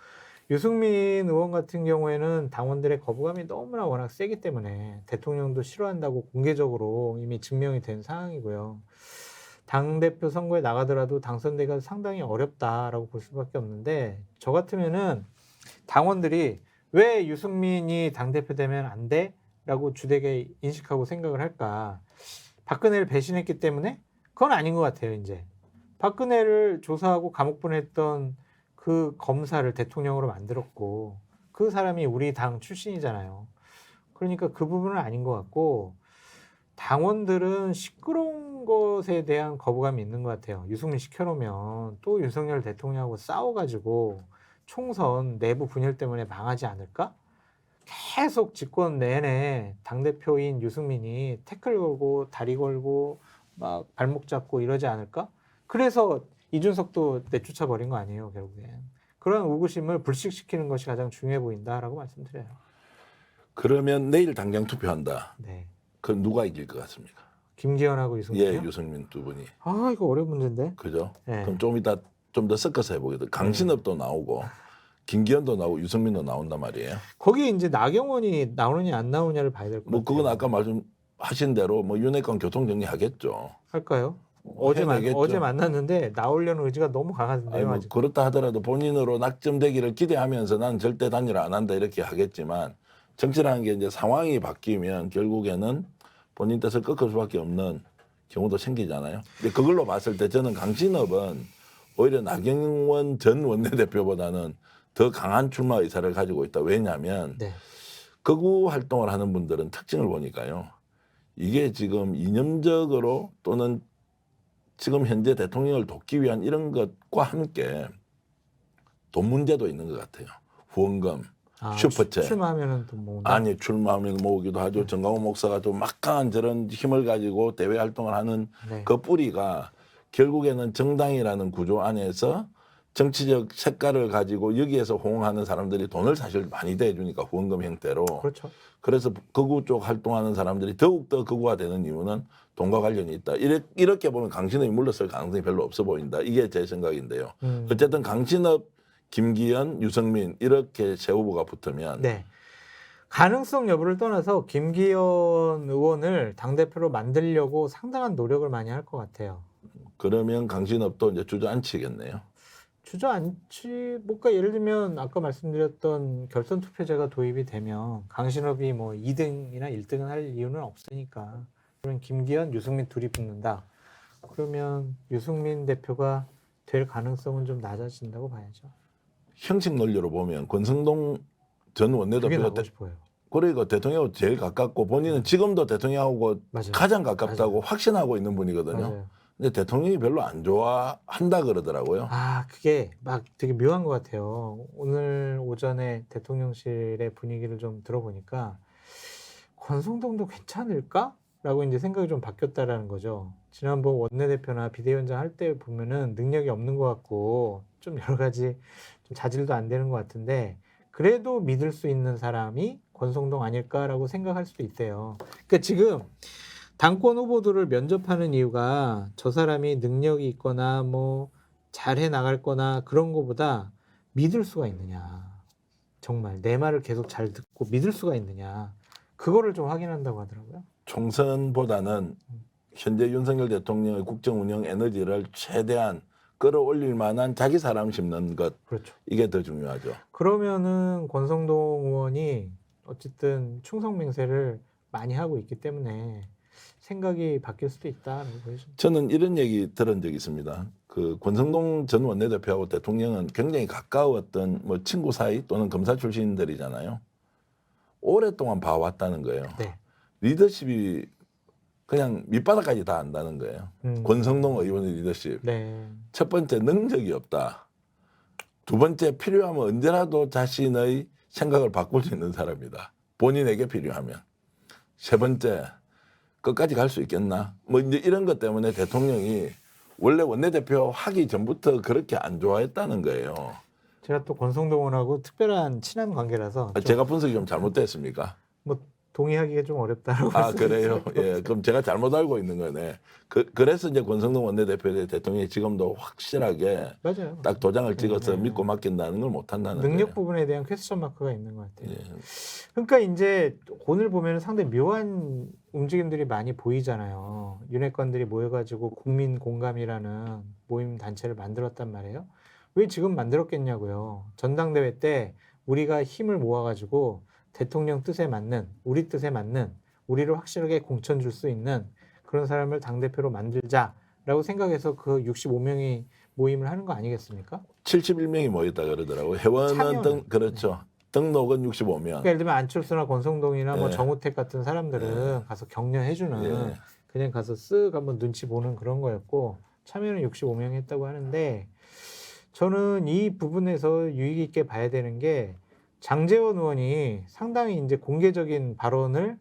Speaker 2: 유승민 의원 같은 경우에는 당원들의 거부감이 너무나 워낙 세기 때문에 대통령도 싫어한다고 공개적으로 이미 증명이 된 상황이고요. 당대표 선거에 나가더라도 당선되기가 상당히 어렵다라고 볼 수밖에 없는데 저 같으면은 당원들이 왜 유승민이 당대표 되면 안 돼? 라고 주되게 인식하고 생각을 할까? 박근혜를 배신했기 때문에? 그건 아닌 것 같아요, 이제. 박근혜를 조사하고 감옥 보냈던 그 검사를 대통령으로 만들었고 그 사람이 우리 당 출신이잖아요. 그러니까 그 부분은 아닌 것 같고 당원들은 시끄러운 것에 대한 거부감이 있는 것 같아요. 유승민 시켜놓으면 또 윤석열 대통령하고 싸워가지고 총선 내부 분열 때문에 망하지 않을까? 계속 집권 내내 당대표인 유승민이 태클 걸고 다리 걸고 막 발목 잡고 이러지 않을까? 그래서 이준석도 내쫓아 버린 거 아니에요, 결국엔. 그런 의구심을 불식시키는 것이 가장 중요해 보인다라고 말씀드려요.
Speaker 1: 그러면 내일 당장 투표한다.
Speaker 2: 네.
Speaker 1: 그럼 누가 이길 것 같습니까?
Speaker 2: 김기현하고 유승민이요?
Speaker 1: 예, 유승민 두 분이.
Speaker 2: 아, 이거 어려운 문제인데.
Speaker 1: 그죠?
Speaker 2: 네.
Speaker 1: 그럼 좀 이따 좀 더 섞어서 해보겠습니다. 강신업도 나오고 김기현도 나오고 유승민도 나온단 말이에요.
Speaker 2: 거기 이제 나경원이 나오느냐 안 나오느냐를 봐야 될 것
Speaker 1: 뭐
Speaker 2: 같아요.
Speaker 1: 그건 아까 말씀하신 대로 뭐 윤핵관 교통 정리하겠죠.
Speaker 2: 할까요?
Speaker 1: 해내겠죠.
Speaker 2: 어제 만났는데 나오려는 의지가 너무 강하던데요.
Speaker 1: 아니 뭐
Speaker 2: 아직.
Speaker 1: 그렇다 하더라도 본인으로 낙점되기를 기대하면서 난 절대 단일 안 한다 이렇게 하겠지만 정치라는 게 이제 상황이 바뀌면 결국에는 본인 뜻을 꺾을 수밖에 없는 경우도 생기잖아요. 근데 그걸로 봤을 때 저는 강신업은 오히려 나경원 전 원내대표보다는 더 강한 출마 의사를 가지고 있다. 왜냐하면
Speaker 2: 네.
Speaker 1: 극우 활동을 하는 분들은 특징을 보니까요. 이게 지금 이념적으로 또는 지금 현재 대통령을 돕기 위한 이런 것과 함께 돈 문제도 있는 것 같아요. 후원금,
Speaker 2: 아,
Speaker 1: 슈퍼챗.
Speaker 2: 출마하면은 또 모은다.
Speaker 1: 아니 출마하면 모으기도 하죠. 정강훈 목사가 좀 막강한 저런 힘을 가지고 대외 활동을 하는
Speaker 2: 네.
Speaker 1: 그 뿌리가 결국에는 정당이라는 구조 안에서 정치적 색깔을 가지고 여기에서 호응하는 사람들이 돈을 사실 많이 대주니까 후원금 형태로.
Speaker 2: 그렇죠.
Speaker 1: 그래서 극우 쪽 활동하는 사람들이 더욱더 극우화되는 이유는 돈과 관련이 있다. 이렇게 보면 강신업이 물러설 가능성이 별로 없어 보인다. 이게 제 생각인데요. 어쨌든 강신업, 김기현, 유승민 이렇게 세 후보가 붙으면
Speaker 2: 네. 가능성 여부를 떠나서 김기현 의원을 당대표로 만들려고 상당한 노력을 많이 할 것 같아요.
Speaker 1: 그러면 강신업도 이제 주저앉히겠네요.
Speaker 2: 주저앉지, 뭔가 예를 들면 아까 말씀드렸던 결선 투표제가 도입이 되면 강신업이 뭐 2등이나 1등은 할 이유는 없으니까. 그러면 김기현, 유승민 둘이 붙는다. 그러면 유승민 대표가 될 가능성은 좀 낮아진다고 봐야죠.
Speaker 1: 형식 논리로 보면 권성동 전
Speaker 2: 그게
Speaker 1: 원내대표가
Speaker 2: 나고 싶어요.
Speaker 1: 그러니까 대통령하고 제일 가깝고 본인은 지금도 대통령하고
Speaker 2: 맞아요.
Speaker 1: 가장 가깝다고
Speaker 2: 맞아요.
Speaker 1: 확신하고 있는 분이거든요.
Speaker 2: 맞아요.
Speaker 1: 근데 대통령이 별로 안 좋아한다 그러더라고요.
Speaker 2: 아, 그게 막 되게 묘한 것 같아요. 오늘 오전에 대통령실의 분위기를 좀 들어보니까 권성동도 괜찮을까? 라고 이제 생각이 좀 바뀌었다라는 거죠. 지난번 원내대표나 비대위원장 할 때 보면은 능력이 없는 것 같고 좀 여러 가지 좀 자질도 안 되는 것 같은데 그래도 믿을 수 있는 사람이 권성동 아닐까라고 생각할 수도 있대요. 그러니까 지금 당권 후보들을 면접하는 이유가 저 사람이 능력이 있거나 뭐 잘해 나갈 거나 그런 거보다 믿을 수가 있느냐. 정말 내 말을 계속 잘 듣고 믿을 수가 있느냐. 그거를 좀 확인한다고 하더라고요.
Speaker 1: 총선보다는 현재 윤석열 대통령의 국정 운영 에너지를 최대한 끌어올릴 만한 자기 사람 심는 것
Speaker 2: 그렇죠.
Speaker 1: 이게 더 중요하죠.
Speaker 2: 그러면은 권성동 의원이 어쨌든 충성 맹세를 많이 하고 있기 때문에 생각이 바뀔 수도 있다라고 보여집니다.
Speaker 1: 저는 이런 얘기 들은 적이 있습니다. 그 권성동 전 원내대표하고 대통령은 굉장히 가까웠던 뭐 친구 사이 또는 검사 출신들이잖아요. 오랫동안 봐왔다는 거예요.
Speaker 2: 네.
Speaker 1: 리더십이 그냥 밑바닥까지 다 안다는 거예요. 권성동 의원의 리더십.
Speaker 2: 네.
Speaker 1: 첫 번째 능력이 없다. 두 번째 필요하면 언제라도 자신의 생각을 바꿀 수 있는 사람이다. 본인에게 필요하면. 세 번째 끝까지 갈 수 있겠나? 뭐 이제 이런 것 때문에 대통령이 원래 원내대표 하기 전부터 그렇게 안 좋아했다는 거예요.
Speaker 2: 제가 또 권성동 의원하고 특별한 친한 관계라서 좀
Speaker 1: 제가 분석이 좀 잘못됐습니까?
Speaker 2: 뭐 동의하기가 좀 어렵다라고.
Speaker 1: 아 그래요? 예, 그럼 제가 잘못 알고 있는 거네. 그래서 이제 권성동 원내대표에 대통령이 지금도 확실하게
Speaker 2: 맞아요.
Speaker 1: 딱 도장을 찍어서
Speaker 2: 네.
Speaker 1: 믿고 맡긴다는 걸 못한다는
Speaker 2: 능력
Speaker 1: 거예요.
Speaker 2: 부분에 대한 퀘스천 마크가 있는 것 같아요.
Speaker 1: 예.
Speaker 2: 그러니까 이제 오늘 보면 상당히 묘한 움직임들이 많이 보이잖아요. 윤핵관들이 모여가지고 국민 공감이라는 모임 단체를 만들었단 말이에요. 왜 지금 만들었겠냐고요. 전당대회 때 우리가 힘을 모아가지고 대통령 뜻에 맞는, 우리 뜻에 맞는, 우리를 확실하게 공천 줄 수 있는 그런 사람을 당대표로 만들자라고 생각해서 그 65명이 모임을 하는 거 아니겠습니까?
Speaker 1: 71명이 모였다 그러더라고요. 회원은 그렇죠. 등록은 65명.
Speaker 2: 그러니까 예를 들면 안철수나 권성동이나 뭐
Speaker 1: 네.
Speaker 2: 정우택 같은 사람들은 가서 격려해주는
Speaker 1: 예.
Speaker 2: 그냥 가서 쓱 한번 눈치 보는 그런 거였고 참여는 65명이 했다고 하는데 저는 이 부분에서 유의 있게 봐야 되는 게 장제원 의원이 상당히 이제 공개적인 발언을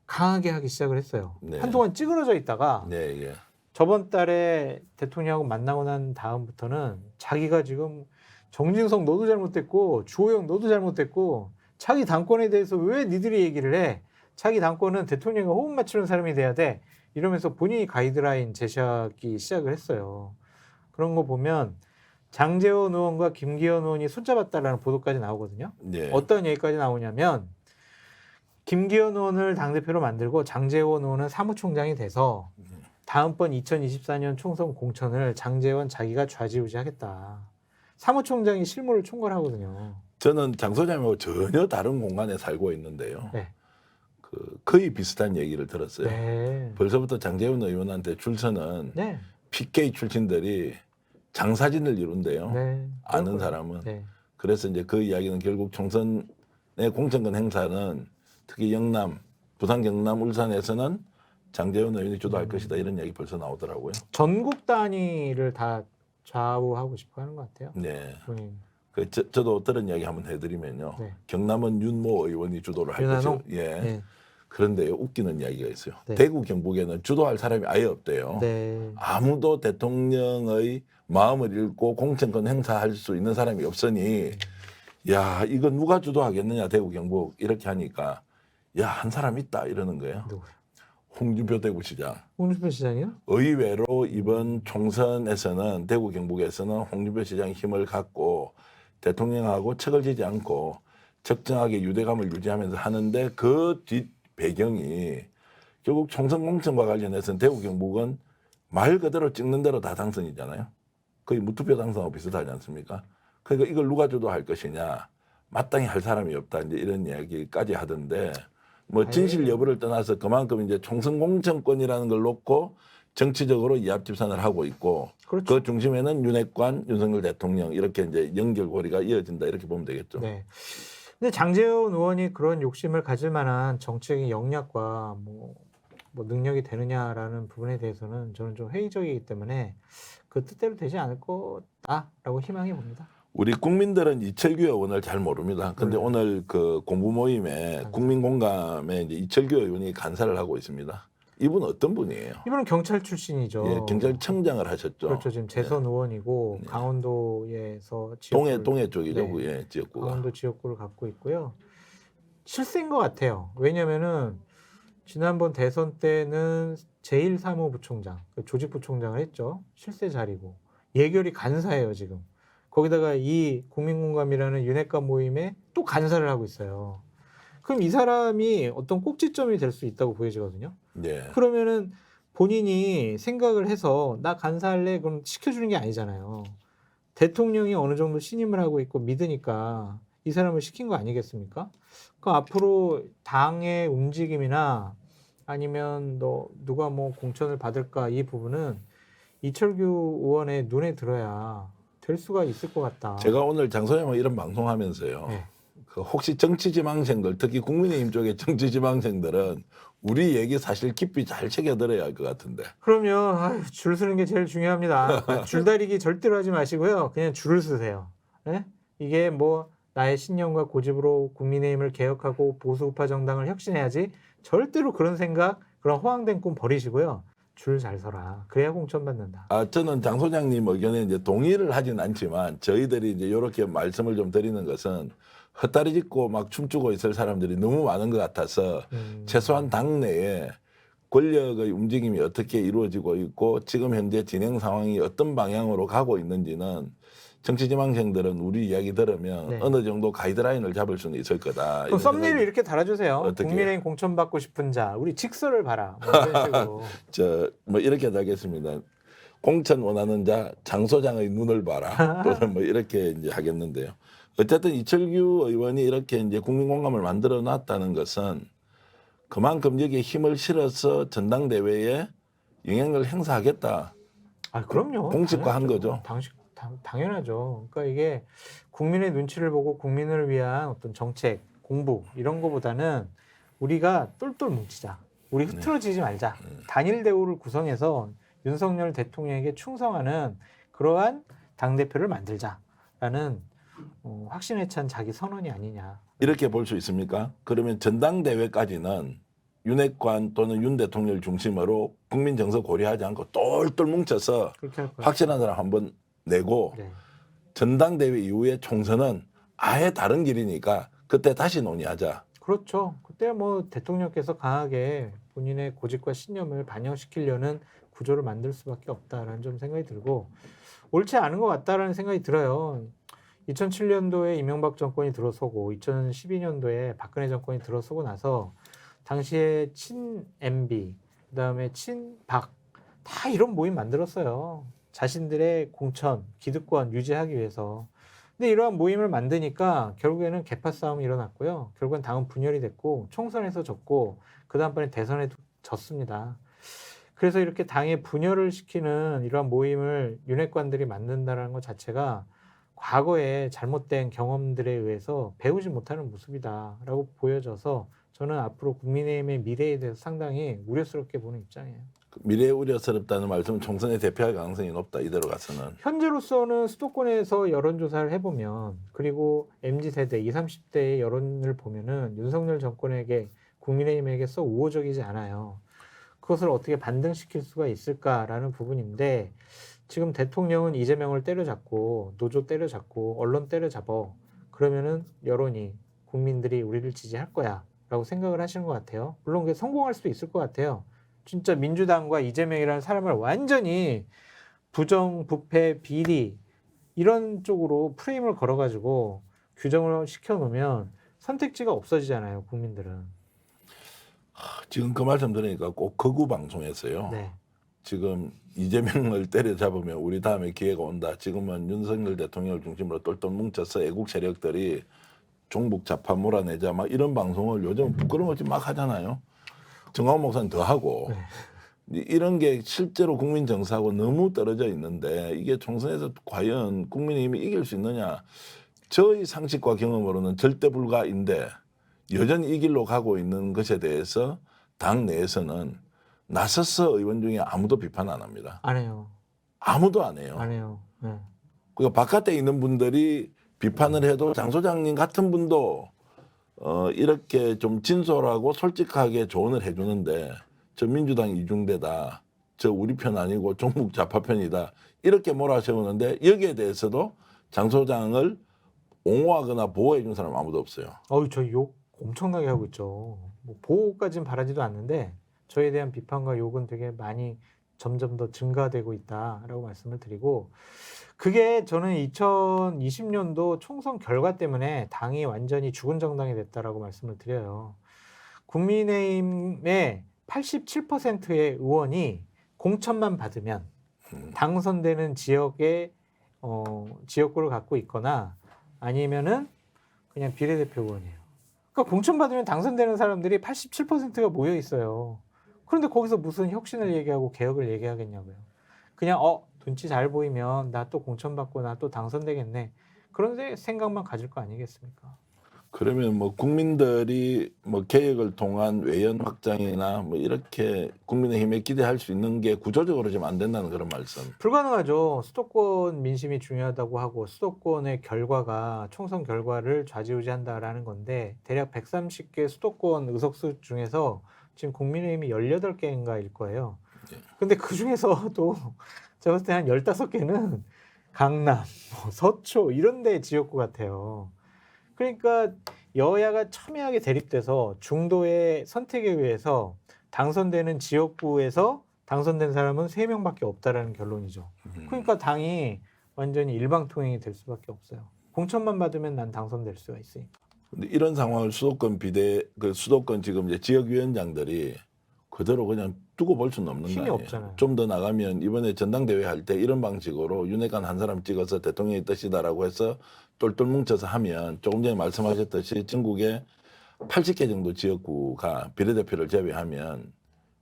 Speaker 2: 강하게 하기 시작을 했어요.
Speaker 1: 네.
Speaker 2: 한동안 찌그러져 있다가
Speaker 1: 네, 예.
Speaker 2: 저번 달에 대통령하고 만나고 난 다음부터는 자기가 지금 정진석 너도 잘못됐고 주호영 너도 잘못됐고 자기 당권에 대해서 왜 니들이 얘기를 해? 자기 당권은 대통령이 호흡 맞추는 사람이 돼야 돼. 이러면서 본인이 가이드라인 제시하기 시작을 했어요. 그런 거 보면 장제원 의원과 김기현 의원이 손잡았다라는 보도까지 나오거든요.
Speaker 1: 네.
Speaker 2: 어떤 얘기까지 나오냐면 김기현 의원을 당대표로 만들고 장제원 의원은 사무총장이 돼서 다음번 2024년 총선 공천을 장제원 자기가 좌지우지하겠다. 사무총장이 실무를 총괄하거든요.
Speaker 1: 저는 장 소장님하고 전혀 다른 공간에 살고 있는데요.
Speaker 2: 네.
Speaker 1: 거의 비슷한 얘기를 들었어요.
Speaker 2: 네.
Speaker 1: 벌써부터 장제원 의원한테 줄 서는
Speaker 2: 네.
Speaker 1: PK 출신들이 장사진을 이룬대요.
Speaker 2: 네.
Speaker 1: 아는
Speaker 2: 그렇고요.
Speaker 1: 사람은.
Speaker 2: 네.
Speaker 1: 그래서 이제 그 이야기는 결국 총선의 공천권 행사는 특히 영남, 부산, 경남, 울산에서는 장제원 의원이 주도할 것이다 이런 얘기 벌써 나오더라고요.
Speaker 2: 전국 단위를 다 좌우하고 싶어 하는 것 같아요.
Speaker 1: 네.
Speaker 2: 본인.
Speaker 1: 저도 들은 이야기 한번 해드리면요.
Speaker 2: 네.
Speaker 1: 경남은 윤모 의원이 주도를 할
Speaker 2: 윤한홍?
Speaker 1: 것이요. 예.
Speaker 2: 네.
Speaker 1: 그런데 웃기는 이야기가 있어요.
Speaker 2: 네.
Speaker 1: 대구 경북에는 주도할 사람이 아예 없대요.
Speaker 2: 네.
Speaker 1: 아무도 대통령의 마음을 읽고 공천권 행사할 수 있는 사람이 없으니 야 이거 누가 주도하겠느냐 대구 경북 이렇게 하니까 야 한 사람 있다 이러는 거예요.
Speaker 2: 누구요?
Speaker 1: 홍준표 대구시장.
Speaker 2: 홍준표 시장이요?
Speaker 1: 의외로 이번 총선에서는 대구 경북에서는 홍준표 시장이 힘을 갖고 대통령하고 척을 지지 않고 적정하게 유대감을 유지하면서 하는데 그 뒷 배경이 결국 총선 공천과 관련해서는 대구 경북은 말 그대로 찍는 대로 다 당선이잖아요. 거의 무투표 당선하고 비슷하지 않습니까? 그러니까 이걸 누가 주도할 것이냐 마땅히 할 사람이 없다 이제 이런 이야기까지 하던데 뭐 진실 여부를 떠나서 그만큼 이제 총선 공천권이라는 걸 놓고 정치적으로 이합집산을 하고 있고
Speaker 2: 그렇죠.
Speaker 1: 그 중심에는 윤핵관, 윤석열 대통령 이렇게 이제 연결고리가 이어진다 이렇게 보면 되겠죠.
Speaker 2: 네. 근데 장제원 의원이 그런 욕심을 가질 만한 정치적인 역량과 뭐 능력이 되느냐라는 부분에 대해서는 저는 좀 회의적이기 때문에 그 뜻대로 되지 않을 거다라고 희망해 봅니다.
Speaker 1: 우리 국민들은 이철규 의원을 잘 모릅니다. 근데
Speaker 2: 몰라요.
Speaker 1: 오늘 그 공부 모임에 국민공감에 이제 이철규 의원이 간사를 하고 있습니다. 이분 어떤 분이에요?
Speaker 2: 이분은 경찰 출신이죠.
Speaker 1: 예, 경찰청장을 하셨죠.
Speaker 2: 그렇죠. 지금 재선 의원이고
Speaker 1: 네.
Speaker 2: 강원도에서 지역구를,
Speaker 1: 동해 쪽이죠.
Speaker 2: 네.
Speaker 1: 예, 지역구가.
Speaker 2: 강원도 지역구를 갖고 있고요. 실세인 것 같아요. 왜냐면은 지난번 대선 때는 제1사무부총장, 조직부총장을 했죠. 실세 자리고 예결위 간사예요 지금. 거기다가 이 국민공감이라는 윤핵관 모임에 또 간사를 하고 있어요. 그럼 이 사람이 어떤 꼭지점이 될 수 있다고 보여지거든요.
Speaker 1: 예.
Speaker 2: 그러면은 본인이 생각을 해서 나 간사할래 그럼 시켜주는 게 아니잖아요. 대통령이 어느 정도 신임을 하고 있고 믿으니까 이 사람을 시킨 거 아니겠습니까? 그 앞으로 당의 움직임이나 아니면 누가 뭐 공천을 받을까 이 부분은 이철규 의원의 눈에 들어야 될 수가 있을 것 같다.
Speaker 1: 제가 오늘 장소영 이런 방송하면서요.
Speaker 2: 네.
Speaker 1: 그 혹시 정치지망생들, 특히 국민의힘 쪽의 정치지망생들은 우리 얘기 사실 깊이 잘 챙겨들어야 할 것 같은데.
Speaker 2: 그러면 줄 서는 게 제일 중요합니다. 줄다리기 절대로 하지 마시고요. 그냥 줄을 서세요. 네? 이게 뭐 나의 신념과 고집으로 국민의힘을 개혁하고 보수우파 정당을 혁신해야지 절대로 그런 생각, 그런 허황된 꿈 버리시고요. 줄 잘 서라. 그래야 공천 받는다.
Speaker 1: 저는 장 소장님 의견에 이제 동의를 하진 않지만 저희들이 이제 이렇게 말씀을 좀 드리는 것은 헛다리 짚고 막 춤추고 있을 사람들이 너무 많은 것 같아서 최소한 당내에 권력의 움직임이 어떻게 이루어지고 있고 지금 현재 진행 상황이 어떤 방향으로 가고 있는지는 정치지망생들은 우리 이야기 들으면
Speaker 2: 네.
Speaker 1: 어느 정도 가이드라인을 잡을 수는 있을 거다.
Speaker 2: 그럼 썸네일을 이렇게 달아주세요.
Speaker 1: 어떻게
Speaker 2: 국민의힘 공천 받고 싶은 자, 우리 직설을 봐라. 뭐 이런 식으로.
Speaker 1: 뭐 이렇게 하겠습니다. 공천 원하는 자 장 소장의 눈을 봐라. 또는 뭐 이렇게 이제 하겠는데요. 어쨌든 이철규 의원이 이렇게 이제 국민공감을 만들어 놨다는 것은 그만큼 여기에 힘을 실어서 전당대회에 영향을 행사하겠다.
Speaker 2: 그럼요.
Speaker 1: 공식화한 거죠.
Speaker 2: 당연하죠. 그러니까 이게 국민의 눈치를 보고 국민을 위한 어떤 정책, 공부 이런 거보다는 우리가 똘똘 뭉치자. 우리 흐트러지지 말자. 단일 대우를 구성해서 윤석열 대통령에게 충성하는 그러한 당대표를 만들자라는 확신에 찬 자기 선언이 아니냐.
Speaker 1: 이렇게 볼 수 있습니까? 그러면 전당대회까지는 윤핵관 또는 윤 대통령을 중심으로 국민 정서 고려하지 않고 똘똘 뭉쳐서
Speaker 2: 그렇게 할 거예요.
Speaker 1: 확실한 사람 한번 내고
Speaker 2: 네.
Speaker 1: 전당대회 이후에 총선은 아예 다른 길이니까 그때 다시 논의하자.
Speaker 2: 그렇죠. 그때 뭐 대통령께서 강하게 본인의 고집과 신념을 반영시키려는 구조를 만들 수밖에 없다라는 좀 생각이 들고 옳지 않은 것 같다라는 생각이 들어요. 2007년도에 이명박 정권이 들어서고 2012년도에 박근혜 정권이 들어서고 나서 당시에 친 MB 그다음에 친박 다 이런 모임 만들었어요. 자신들의 공천, 기득권 유지하기 위해서. 근데 이러한 모임을 만드니까 결국에는 개파 싸움이 일어났고요. 결국엔 당은 분열이 됐고 총선에서 졌고 그 다음번에 대선에도 졌습니다. 그래서 이렇게 당의 분열을 시키는 이러한 모임을 윤핵관들이 만든다는 것 자체가 과거의 잘못된 경험들에 의해서 배우지 못하는 모습이다라고 보여져서 저는 앞으로 국민의힘의 미래에 대해서 상당히 우려스럽게 보는 입장이에요.
Speaker 1: 미래에 우려스럽다는 말씀은 총선에 대표할 가능성이 높다. 이대로 가서는.
Speaker 2: 현재로서는 수도권에서 여론조사를 해보면 그리고 MZ세대 20, 30대의 여론을 보면은 윤석열 정권에게 국민의힘에게서 우호적이지 않아요. 그것을 어떻게 반등시킬 수가 있을까라는 부분인데 지금 대통령은 이재명을 때려잡고 노조 때려잡고 언론 때려잡어 그러면은 여론이 국민들이 우리를 지지할 거야 라고 생각을 하시는 것 같아요. 물론 그게 성공할 수도 있을 것 같아요. 진짜 민주당과 이재명이라는 사람을 완전히 부정, 부패, 비리 이런 쪽으로 프레임을 걸어가지고 규정을 시켜놓으면 선택지가 없어지잖아요. 국민들은.
Speaker 1: 지금 그 말씀 들으니까 꼭 극우 방송에서요.
Speaker 2: 네.
Speaker 1: 지금 이재명을 때려잡으면 우리 다음에 기회가 온다. 지금은 윤석열 대통령을 중심으로 똘똘 뭉쳐서 애국 세력들이 종북 좌파 몰아내자 막 이런 방송을 요즘 부끄러움없이 막 하잖아요. 정광훈 목사는 더 하고. 이런 게 실제로 국민 정서하고 너무 떨어져 있는데 이게 총선에서 과연 국민의힘이 이길 수 있느냐. 저희 상식과 경험으로는 절대 불가인데 여전히 이 길로 가고 있는 것에 대해서 당 내에서는 나서서 의원 중에 아무도 비판 안 합니다.
Speaker 2: 안 해요.
Speaker 1: 아무도 안 해요.
Speaker 2: 안 해요. 네.
Speaker 1: 그러니까 바깥에 있는 분들이 비판을 해도 장 소장님 같은 분도 이렇게 좀 진솔하고 솔직하게 조언을 해주는데 저 민주당 이중대다. 저 우리 편 아니고 종북 좌파 편이다. 이렇게 몰아세우는데 여기에 대해서도 장 소장을 옹호하거나 보호해 준 사람 아무도 없어요.
Speaker 2: 저 욕 엄청나게 하고 있죠. 뭐 보호까지는 바라지도 않는데 저에 대한 비판과 욕은 되게 많이 점점 더 증가되고 있다라고 말씀을 드리고 그게 저는 2020년도 총선 결과 때문에 당이 완전히 죽은 정당이 됐다라고 말씀을 드려요. 국민의힘의 87%의 의원이 공천만 받으면 당선되는 지역의 지역구를 갖고 있거나 아니면은 그냥 비례대표 의원이에요. 그러니까 공천 받으면 당선되는 사람들이 87%가 모여 있어요. 그런데 거기서 무슨 혁신을 얘기하고 개혁을 얘기하겠냐고요. 그냥 눈치 잘 보이면 나 또 공천 받고 나 또 당선되겠네. 그런 생각만 가질 거 아니겠습니까?
Speaker 1: 그러면 뭐 국민들이 뭐 개혁을 통한 외연 확장이나 뭐 이렇게 국민의힘에 기대할 수 있는 게 구조적으로 지금 안 된다는 그런 말씀.
Speaker 2: 불가능하죠. 수도권 민심이 중요하다고 하고 수도권의 결과가 총선 결과를 좌지우지한다라는 건데 대략 130개 수도권 의석수 중에서 지금 국민의힘이 18개인가일 거예요. 근데 그 중에서도 제가 봤을 때 한 15개는 강남, 뭐 서초 이런 데 지역구 같아요. 그러니까 여야가 첨예하게 대립돼서 중도의 선택에 의해서 당선되는 지역구에서 당선된 사람은 3명밖에 없다라는 결론이죠. 그러니까 당이 완전히 일방통행이 될 수밖에 없어요. 공천만 받으면 난 당선될 수가 있으니까.
Speaker 1: 근데 이런 상황을 수도권 수도권 지금 이제 지역위원장들이 그대로 그냥 두고 볼 수는 없는 거
Speaker 2: 힘이
Speaker 1: 아니에요.
Speaker 2: 없잖아요.
Speaker 1: 좀 더 나가면 이번에 전당대회 할 때 이런 방식으로 윤핵관 한 사람 찍어서 대통령의 뜻이다라고 해서 똘똘 뭉쳐서 하면 조금 전에 말씀하셨듯이 전국에 80개 정도 지역구가 비례대표를 제외하면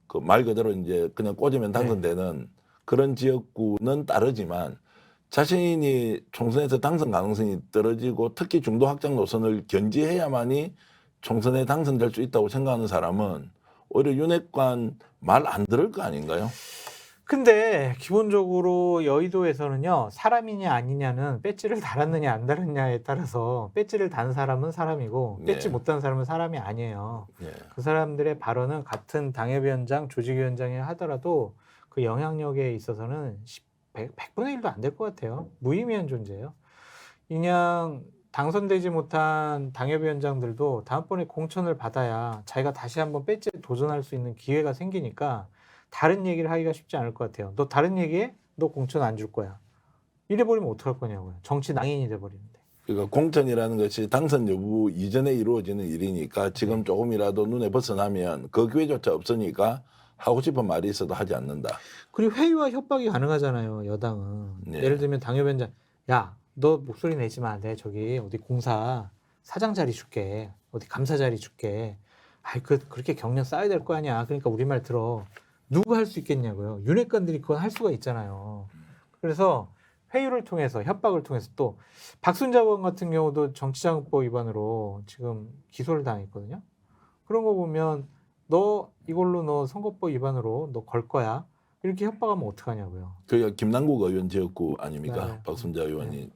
Speaker 1: 그 말 그대로 이제 그냥 꽂으면 당선되는 그런 지역구는 따르지만 자신이 총선에서 당선 가능성이 떨어지고 특히 중도 확장 노선을 견지해야만이 총선에 당선될 수 있다고 생각하는 사람은 오히려 윤핵관 말 안 들을 거 아닌가요?
Speaker 2: 근데 기본적으로 여의도에서는요 사람이냐 아니냐는 배지를 달았느냐 안 달았냐에 따라서 배지를 단 사람은 사람이고 배지 못 단 사람은 사람이 아니에요. 그 사람들의 발언은 같은 당협위원장, 조직위원장이 하더라도 그 영향력에 있어서는 100분의 1도 안 될 것 같아요. 무의미한 존재예요. 그냥 당선되지 못한 당협위원장들도 다음번에 공천을 받아야 자기가 다시 한번 배지에 도전할 수 있는 기회가 생기니까 다른 얘기를 하기가 쉽지 않을 것 같아요. 너 다른 얘기해? 너 공천 안 줄 거야. 이래버리면 어떡할 거냐고요. 정치 낭인이 돼버리는데.
Speaker 1: 그러니까 공천이라는 것이 당선 여부 이전에 이루어지는 일이니까 지금 조금이라도 눈에 벗어나면 그 기회조차 없으니까 하고 싶은 말이 있어도 하지 않는다.
Speaker 2: 그리고 회유와 협박이 가능하잖아요. 여당은. 예를 들면 당협위원장 야, 너 목소리 내지 마. 내 저기 어디 공사 사장 자리 줄게. 어디 감사 자리 줄게. 아이 그렇게 경력 쌓아야 될 거 아니야. 그러니까 우리 말 들어. 누가 할 수 있겠냐고요. 윤핵관들이 그건 할 수가 있잖아요. 그래서 회유를 통해서 협박을 통해서 또 박순자 의원 같은 경우도 정치자금법 위반으로 지금 기소를 당했거든요. 그런 거 보면 너 이걸로 너 선거법 위반으로 너 걸 거야. 이렇게 협박하면 어떡하냐고요.
Speaker 1: 그러니까 김남국 의원 지역구 아닙니까?
Speaker 2: 네.
Speaker 1: 박순자 의원이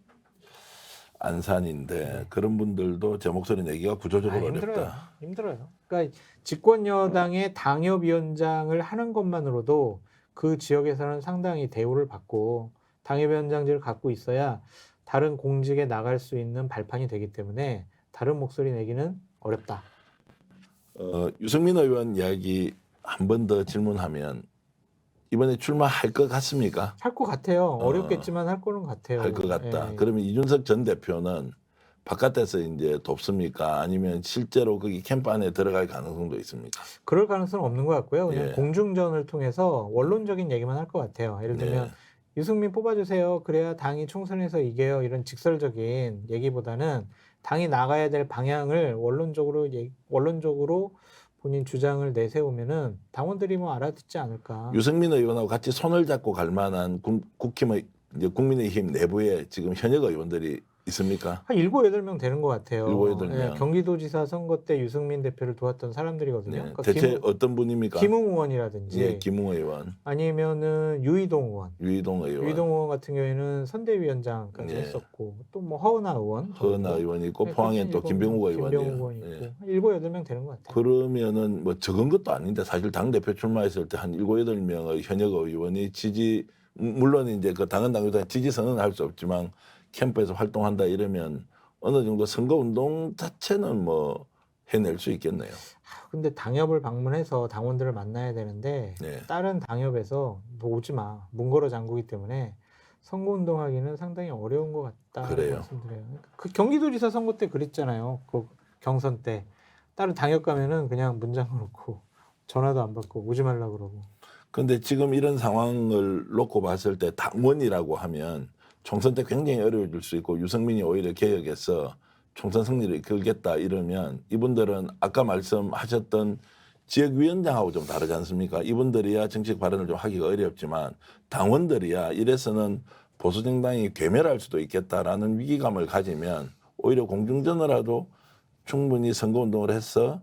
Speaker 1: 안산인데
Speaker 2: 네.
Speaker 1: 그런 분들도 제 목소리 내기가 구조적으로
Speaker 2: 힘들어요.
Speaker 1: 어렵다.
Speaker 2: 힘들어요. 그러니까 집권 여당의 당협위원장을 하는 것만으로도 그 지역에서는 상당히 대우를 받고 당협위원장직을 갖고 있어야 다른 공직에 나갈 수 있는 발판이 되기 때문에 다른 목소리 내기는 어렵다.
Speaker 1: 유승민 의원 이야기 한 번 더 질문하면 이번에 출마할 것 같습니까?
Speaker 2: 할 것 같아요. 어렵겠지만 할 거는 같아요.
Speaker 1: 할 것 같다.
Speaker 2: 예.
Speaker 1: 그러면 이준석 전 대표는 바깥에서 이제 돕습니까? 아니면 실제로 거기 캠프 안에 들어갈 가능성도 있습니까?
Speaker 2: 그럴 가능성은 없는 것 같고요. 그냥
Speaker 1: 예.
Speaker 2: 공중전을 통해서 원론적인 얘기만 할 것 같아요. 예를 들면
Speaker 1: 네.
Speaker 2: 유승민 뽑아주세요. 그래야 당이 총선에서 이겨요. 이런 직설적인 얘기보다는 당이 나가야 될 방향을 원론적으로 본인 주장을 내세우면은 당원들이 뭐 알아듣지 않을까.
Speaker 1: 유승민 의원하고 같이 손을 잡고 갈 만한 이제 국민의힘 내부에 지금 현역 의원들이 있습니까?
Speaker 2: 한 7, 8명 되는 것 같아요.
Speaker 1: 7, 8명.
Speaker 2: 예, 경기도지사 선거 때 유승민 대표를 도왔던 사람들이거든요.
Speaker 1: 네.
Speaker 2: 그러니까
Speaker 1: 대체 어떤 분입니까?
Speaker 2: 김웅 의원이라든지
Speaker 1: 예, 김웅 의원,
Speaker 2: 아니면은 유이동 의원.
Speaker 1: 유이동 의원,
Speaker 2: 유이동 의원 같은 경우에는 선대위원장까지
Speaker 1: 네.
Speaker 2: 했었고 또 뭐 허은하 의원,
Speaker 1: 허은하 의원이 있고
Speaker 2: 네,
Speaker 1: 포항에 또 김병욱 의원이요.
Speaker 2: 김병욱 의원 있고
Speaker 1: 예.
Speaker 2: 한 7, 8명 되는 것 같아요.
Speaker 1: 그러면은 뭐 적은 것도 아닌데 사실 당 대표 출마했을 때 한 7, 8명의 현역 의원이 물론 이제 그 당은 당규상 지지 선언을 할 수 없지만 캠프에서 활동한다 이러면 어느 정도 선거 운동 자체는 뭐 해낼 수 있겠네요.
Speaker 2: 근데 당협을 방문해서 당원들을 만나야 되는데
Speaker 1: 네.
Speaker 2: 다른 당협에서 너 오지 마. 문거로 잠그기 때문에 선거운동하기는 상당히 어려운 것 같다.
Speaker 1: 그래요.
Speaker 2: 말씀드려요. 그 경기도지사 선거 때 그랬잖아요. 그 경선 때 다른 당협 가면은 그냥 문 잠궈놓고 전화도 안 받고 오지 말라 그러고.
Speaker 1: 근데 지금 이런 상황을 놓고 봤을 때 당원이라고 하면 총선 때 굉장히 어려워질 수 있고 유승민이 오히려 개혁해서 총선 승리를 이끌겠다 이러면 이분들은 아까 말씀하셨던 지역위원장하고 좀 다르지 않습니까? 이분들이야 정책 발언을 좀 하기가 어렵지만 당원들이야 이래서는 보수정당이 괴멸할 수도 있겠다라는 위기감을 가지면 오히려 공중전으로라도 충분히 선거운동을 해서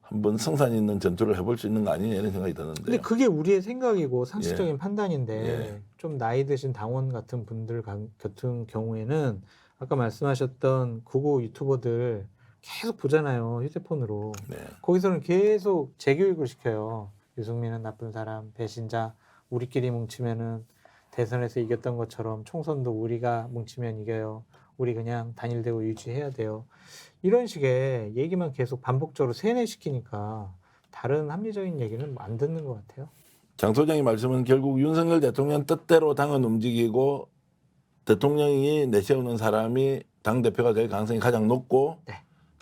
Speaker 1: 한번 성산 있는 전투를 해볼 수 있는 거 아니냐 이런 생각이 드는데요.
Speaker 2: 근데 그게 우리의 생각이고 상식적인 판단인데
Speaker 1: 예.
Speaker 2: 좀 나이 드신 당원 같은 분들 같은 경우에는 아까 말씀하셨던 구구 유튜버들 계속 보잖아요. 휴대폰으로.
Speaker 1: 네.
Speaker 2: 거기서는 계속 재교육을 시켜요. 유승민은 나쁜 사람, 배신자, 우리끼리 뭉치면은 대선에서 이겼던 것처럼 총선도 우리가 뭉치면 이겨요. 우리 그냥 단일대우 유지해야 돼요. 이런 식의 얘기만 계속 반복적으로 세뇌시키니까 다른 합리적인 얘기는 안 듣는 것 같아요.
Speaker 1: 장 소장의 말씀은 결국 윤석열 대통령 뜻대로 당은 움직이고 대통령이 내세우는 사람이 당대표가 될 가능성이 가장 높고
Speaker 2: 네.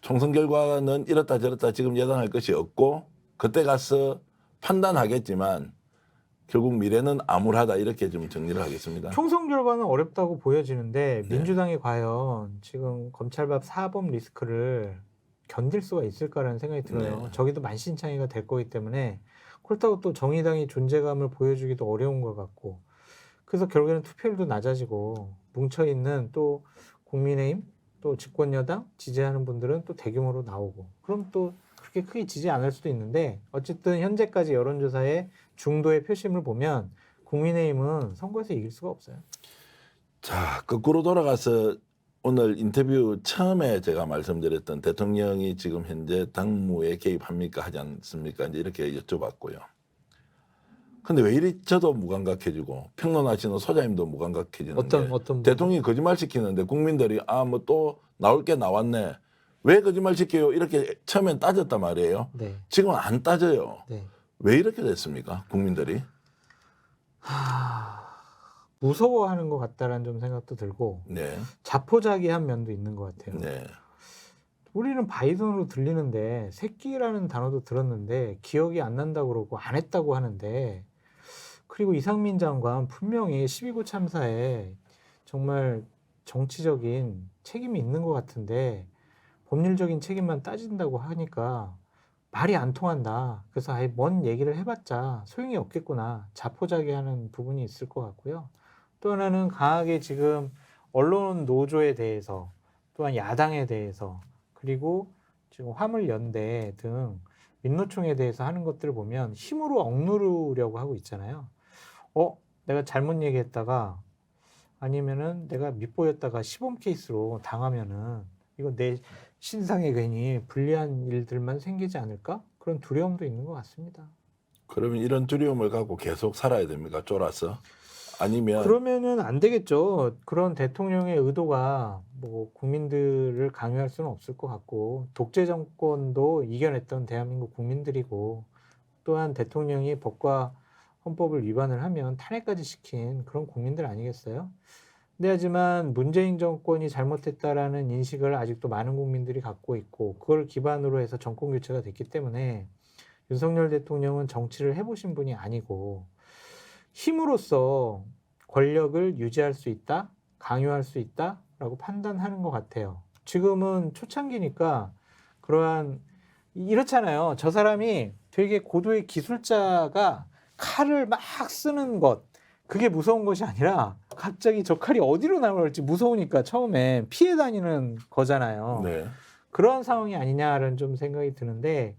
Speaker 1: 총선 결과는 이렇다 저렇다 지금 예단할 것이 없고 그때 가서 판단하겠지만 결국 미래는 암울하다 이렇게 좀 정리를 하겠습니다.
Speaker 2: 총선 결과는 어렵다고 보여지는데
Speaker 1: 네.
Speaker 2: 민주당이 과연 지금 검찰밥 사법 리스크를 견딜 수가 있을까라는 생각이 들어요.
Speaker 1: 네.
Speaker 2: 저기도 만신창이가 될 거기 때문에 그렇다고 또 정의당이 존재감을 보여주기도 어려운 것 같고 그래서 결국에는 투표율도 낮아지고 뭉쳐있는 또 국민의힘 또 집권여당 지지하는 분들은 또 대규모로 나오고 그럼 또 그렇게 크게 지지 않을 수도 있는데 어쨌든 현재까지 여론조사의 중도의 표심을 보면 국민의힘은 선거에서 이길 수가 없어요.
Speaker 1: 자, 거꾸로 돌아가서 오늘 인터뷰 처음에 제가 말씀드렸던 대통령이 지금 현재 당무에 개입합니까 하지 않습니까? 이제 이렇게 여쭤봤고요. 근데 왜 이리 저도 무감각해지고 평론하시는 소장님도 무감각해지는
Speaker 2: 어떤
Speaker 1: 게 대통령이 거짓말 시키는데 국민들이 뭐 또 나올 게 나왔네. 왜 거짓말 시켜요? 이렇게 처음엔 따졌단 말이에요.
Speaker 2: 네.
Speaker 1: 지금은 안 따져요.
Speaker 2: 네.
Speaker 1: 왜 이렇게 됐습니까? 국민들이.
Speaker 2: 무서워하는 것 같다라는 좀 생각도 들고
Speaker 1: 네.
Speaker 2: 자포자기한 면도 있는 것 같아요.
Speaker 1: 네.
Speaker 2: 우리는 바이든으로 들리는데 새끼라는 단어도 들었는데 기억이 안 난다고 그러고 안 했다고 하는데 그리고 이상민 장관 분명히 12구 참사에 정말 정치적인 책임이 있는 것 같은데 법률적인 책임만 따진다고 하니까 말이 안 통한다. 그래서 아예 뭔 얘기를 해봤자 소용이 없겠구나. 자포자기하는 부분이 있을 것 같고요. 또 하나는 강하게 지금 언론 노조에 대해서 또한 야당에 대해서 그리고 지금 화물연대 등 민노총에 대해서 하는 것들을 보면 힘으로 억누르려고 하고 있잖아요. 내가 잘못 얘기했다가 아니면은 내가 밉보였다가 시범 케이스로 당하면은 이거 내 신상에 괜히 불리한 일들만 생기지 않을까? 그런 두려움도 있는 것 같습니다.
Speaker 1: 그러면 이런 두려움을 갖고 계속 살아야 됩니까? 쫄아서? 아니면
Speaker 2: 그러면은 안 되겠죠. 그런 대통령의 의도가 뭐 국민들을 강요할 수는 없을 것 같고 독재 정권도 이겨냈던 대한민국 국민들이고 또한 대통령이 법과 헌법을 위반을 하면 탄핵까지 시킨 그런 국민들 아니겠어요? 근데 하지만 문재인 정권이 잘못했다라는 인식을 아직도 많은 국민들이 갖고 있고 그걸 기반으로 해서 정권 교체가 됐기 때문에 윤석열 대통령은 정치를 해보신 분이 아니고 힘으로써 권력을 유지할 수 있다, 강요할 수 있다라고 판단하는 것 같아요. 지금은 초창기니까 그러한 이렇잖아요. 저 사람이 되게 고도의 기술자가 칼을 막 쓰는 것 그게 무서운 것이 아니라 갑자기 저 칼이 어디로 나올지 무서우니까 처음에 피해 다니는 거잖아요.
Speaker 1: 네.
Speaker 2: 그런 상황이 아니냐라는 좀 생각이 드는데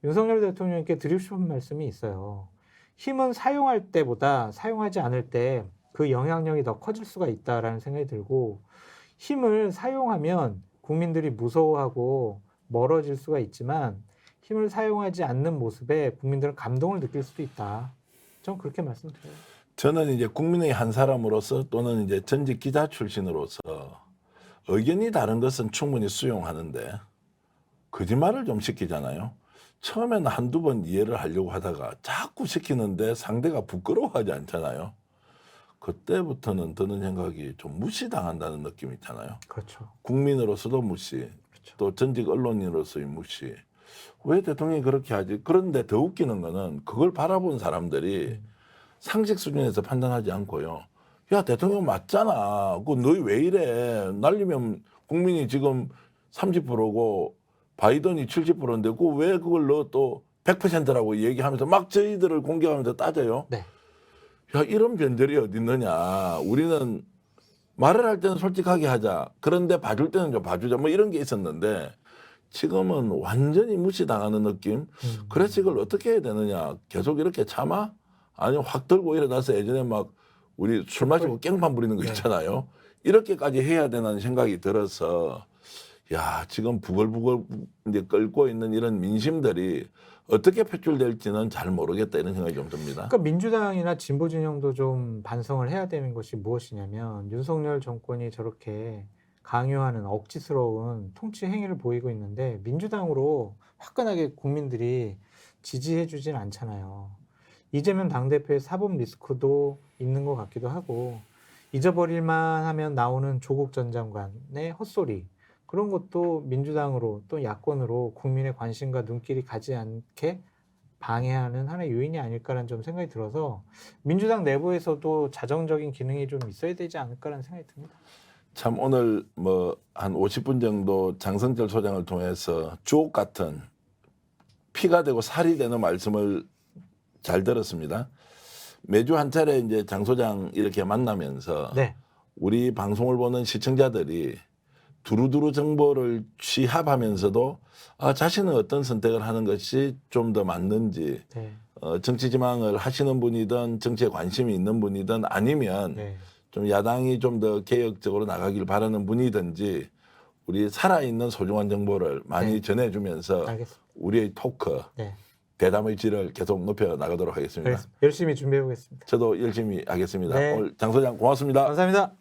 Speaker 2: 윤석열 대통령께 드리고 싶은 말씀이 있어요. 힘은 사용할 때보다 사용하지 않을 때 그 영향력이 더 커질 수가 있다라는 생각이 들고 힘을 사용하면 국민들이 무서워하고 멀어질 수가 있지만 힘을 사용하지 않는 모습에 국민들은 감동을 느낄 수도 있다. 전 그렇게 말씀드려요.
Speaker 1: 저는 이제 국민의 한 사람으로서 또는 이제 전직 기자 출신으로서 의견이 다른 것은 충분히 수용하는데 거짓말을 좀 시키잖아요. 처음에는 한두 번 이해를 하려고 하다가 자꾸 시키는데 상대가 부끄러워하지 않잖아요. 그때부터는 드는 생각이 좀 무시당한다는 느낌이 있잖아요.
Speaker 2: 그렇죠.
Speaker 1: 국민으로서도 무시,
Speaker 2: 그렇죠.
Speaker 1: 또 전직 언론인으로서의 무시. 왜 대통령이 그렇게 하지? 그런데 더 웃기는 거는 그걸 바라본 사람들이 상식 수준에서 판단하지 않고요. 야, 대통령 맞잖아. 그 너희 왜 이래? 날리면 국민이 지금 30%고 바이든이 70%인데 그 왜 그걸 너 또 100%라고 얘기하면서 막 저희들을 공격하면서 따져요.
Speaker 2: 네.
Speaker 1: 야, 이런 변절이 어디 있느냐. 우리는 말을 할 때는 솔직하게 하자. 그런데 봐줄 때는 좀 봐주자. 뭐 이런 게 있었는데 지금은 완전히 무시당하는 느낌. 그래서 이걸 어떻게 해야 되느냐. 계속 이렇게 참아? 아니면 확 들고 일어나서 예전에 막 우리 술 마시고 깽판 부리는 거 있잖아요. 이렇게까지 해야 되는 생각이 들어서 야, 지금 부글부글 이제 끓고 있는 이런 민심들이 어떻게 표출될지는 잘 모르겠다 이런 생각이 좀 듭니다.
Speaker 2: 그러니까 민주당이나 진보 진영도 좀 반성을 해야 되는 것이 무엇이냐면 윤석열 정권이 저렇게 강요하는 억지스러운 통치 행위를 보이고 있는데 민주당으로 화끈하게 국민들이 지지해 주진 않잖아요. 이재명 당대표의 사법 리스크도 있는 것 같기도 하고 잊어버릴만 하면 나오는 조국 전 장관의 헛소리 그런 것도 민주당으로 또 야권으로 국민의 관심과 눈길이 가지 않게 방해하는 하나의 요인이 아닐까라는 좀 생각이 들어서 민주당 내부에서도 자정적인 기능이 좀 있어야 되지 않을까라는 생각이 듭니다.
Speaker 1: 참 오늘 뭐 한 50분 정도 장성철 소장을 통해서 주옥 같은 피가 되고 살이 되는 말씀을 잘 들었습니다. 매주 한 차례 이제 장 소장 이렇게 만나면서
Speaker 2: 네.
Speaker 1: 우리 방송을 보는 시청자들이 두루두루 정보를 취합하면서도 자신은 어떤 선택을 하는 것이 좀 더 맞는지
Speaker 2: 네.
Speaker 1: 정치 지망을 하시는 분이든 정치에 관심이 있는 분이든 아니면
Speaker 2: 네.
Speaker 1: 좀 야당이 좀 더 개혁적으로 나가길 바라는 분이든지 우리 살아있는 소중한 정보를 많이
Speaker 2: 네.
Speaker 1: 전해주면서
Speaker 2: 알겠습니다.
Speaker 1: 우리의 토크,
Speaker 2: 네.
Speaker 1: 대담의 질을 계속 높여 나가도록 하겠습니다.
Speaker 2: 알겠습니다. 열심히 준비해 보겠습니다.
Speaker 1: 저도 열심히 하겠습니다.
Speaker 2: 네.
Speaker 1: 오늘 장 소장 고맙습니다.
Speaker 2: 감사합니다.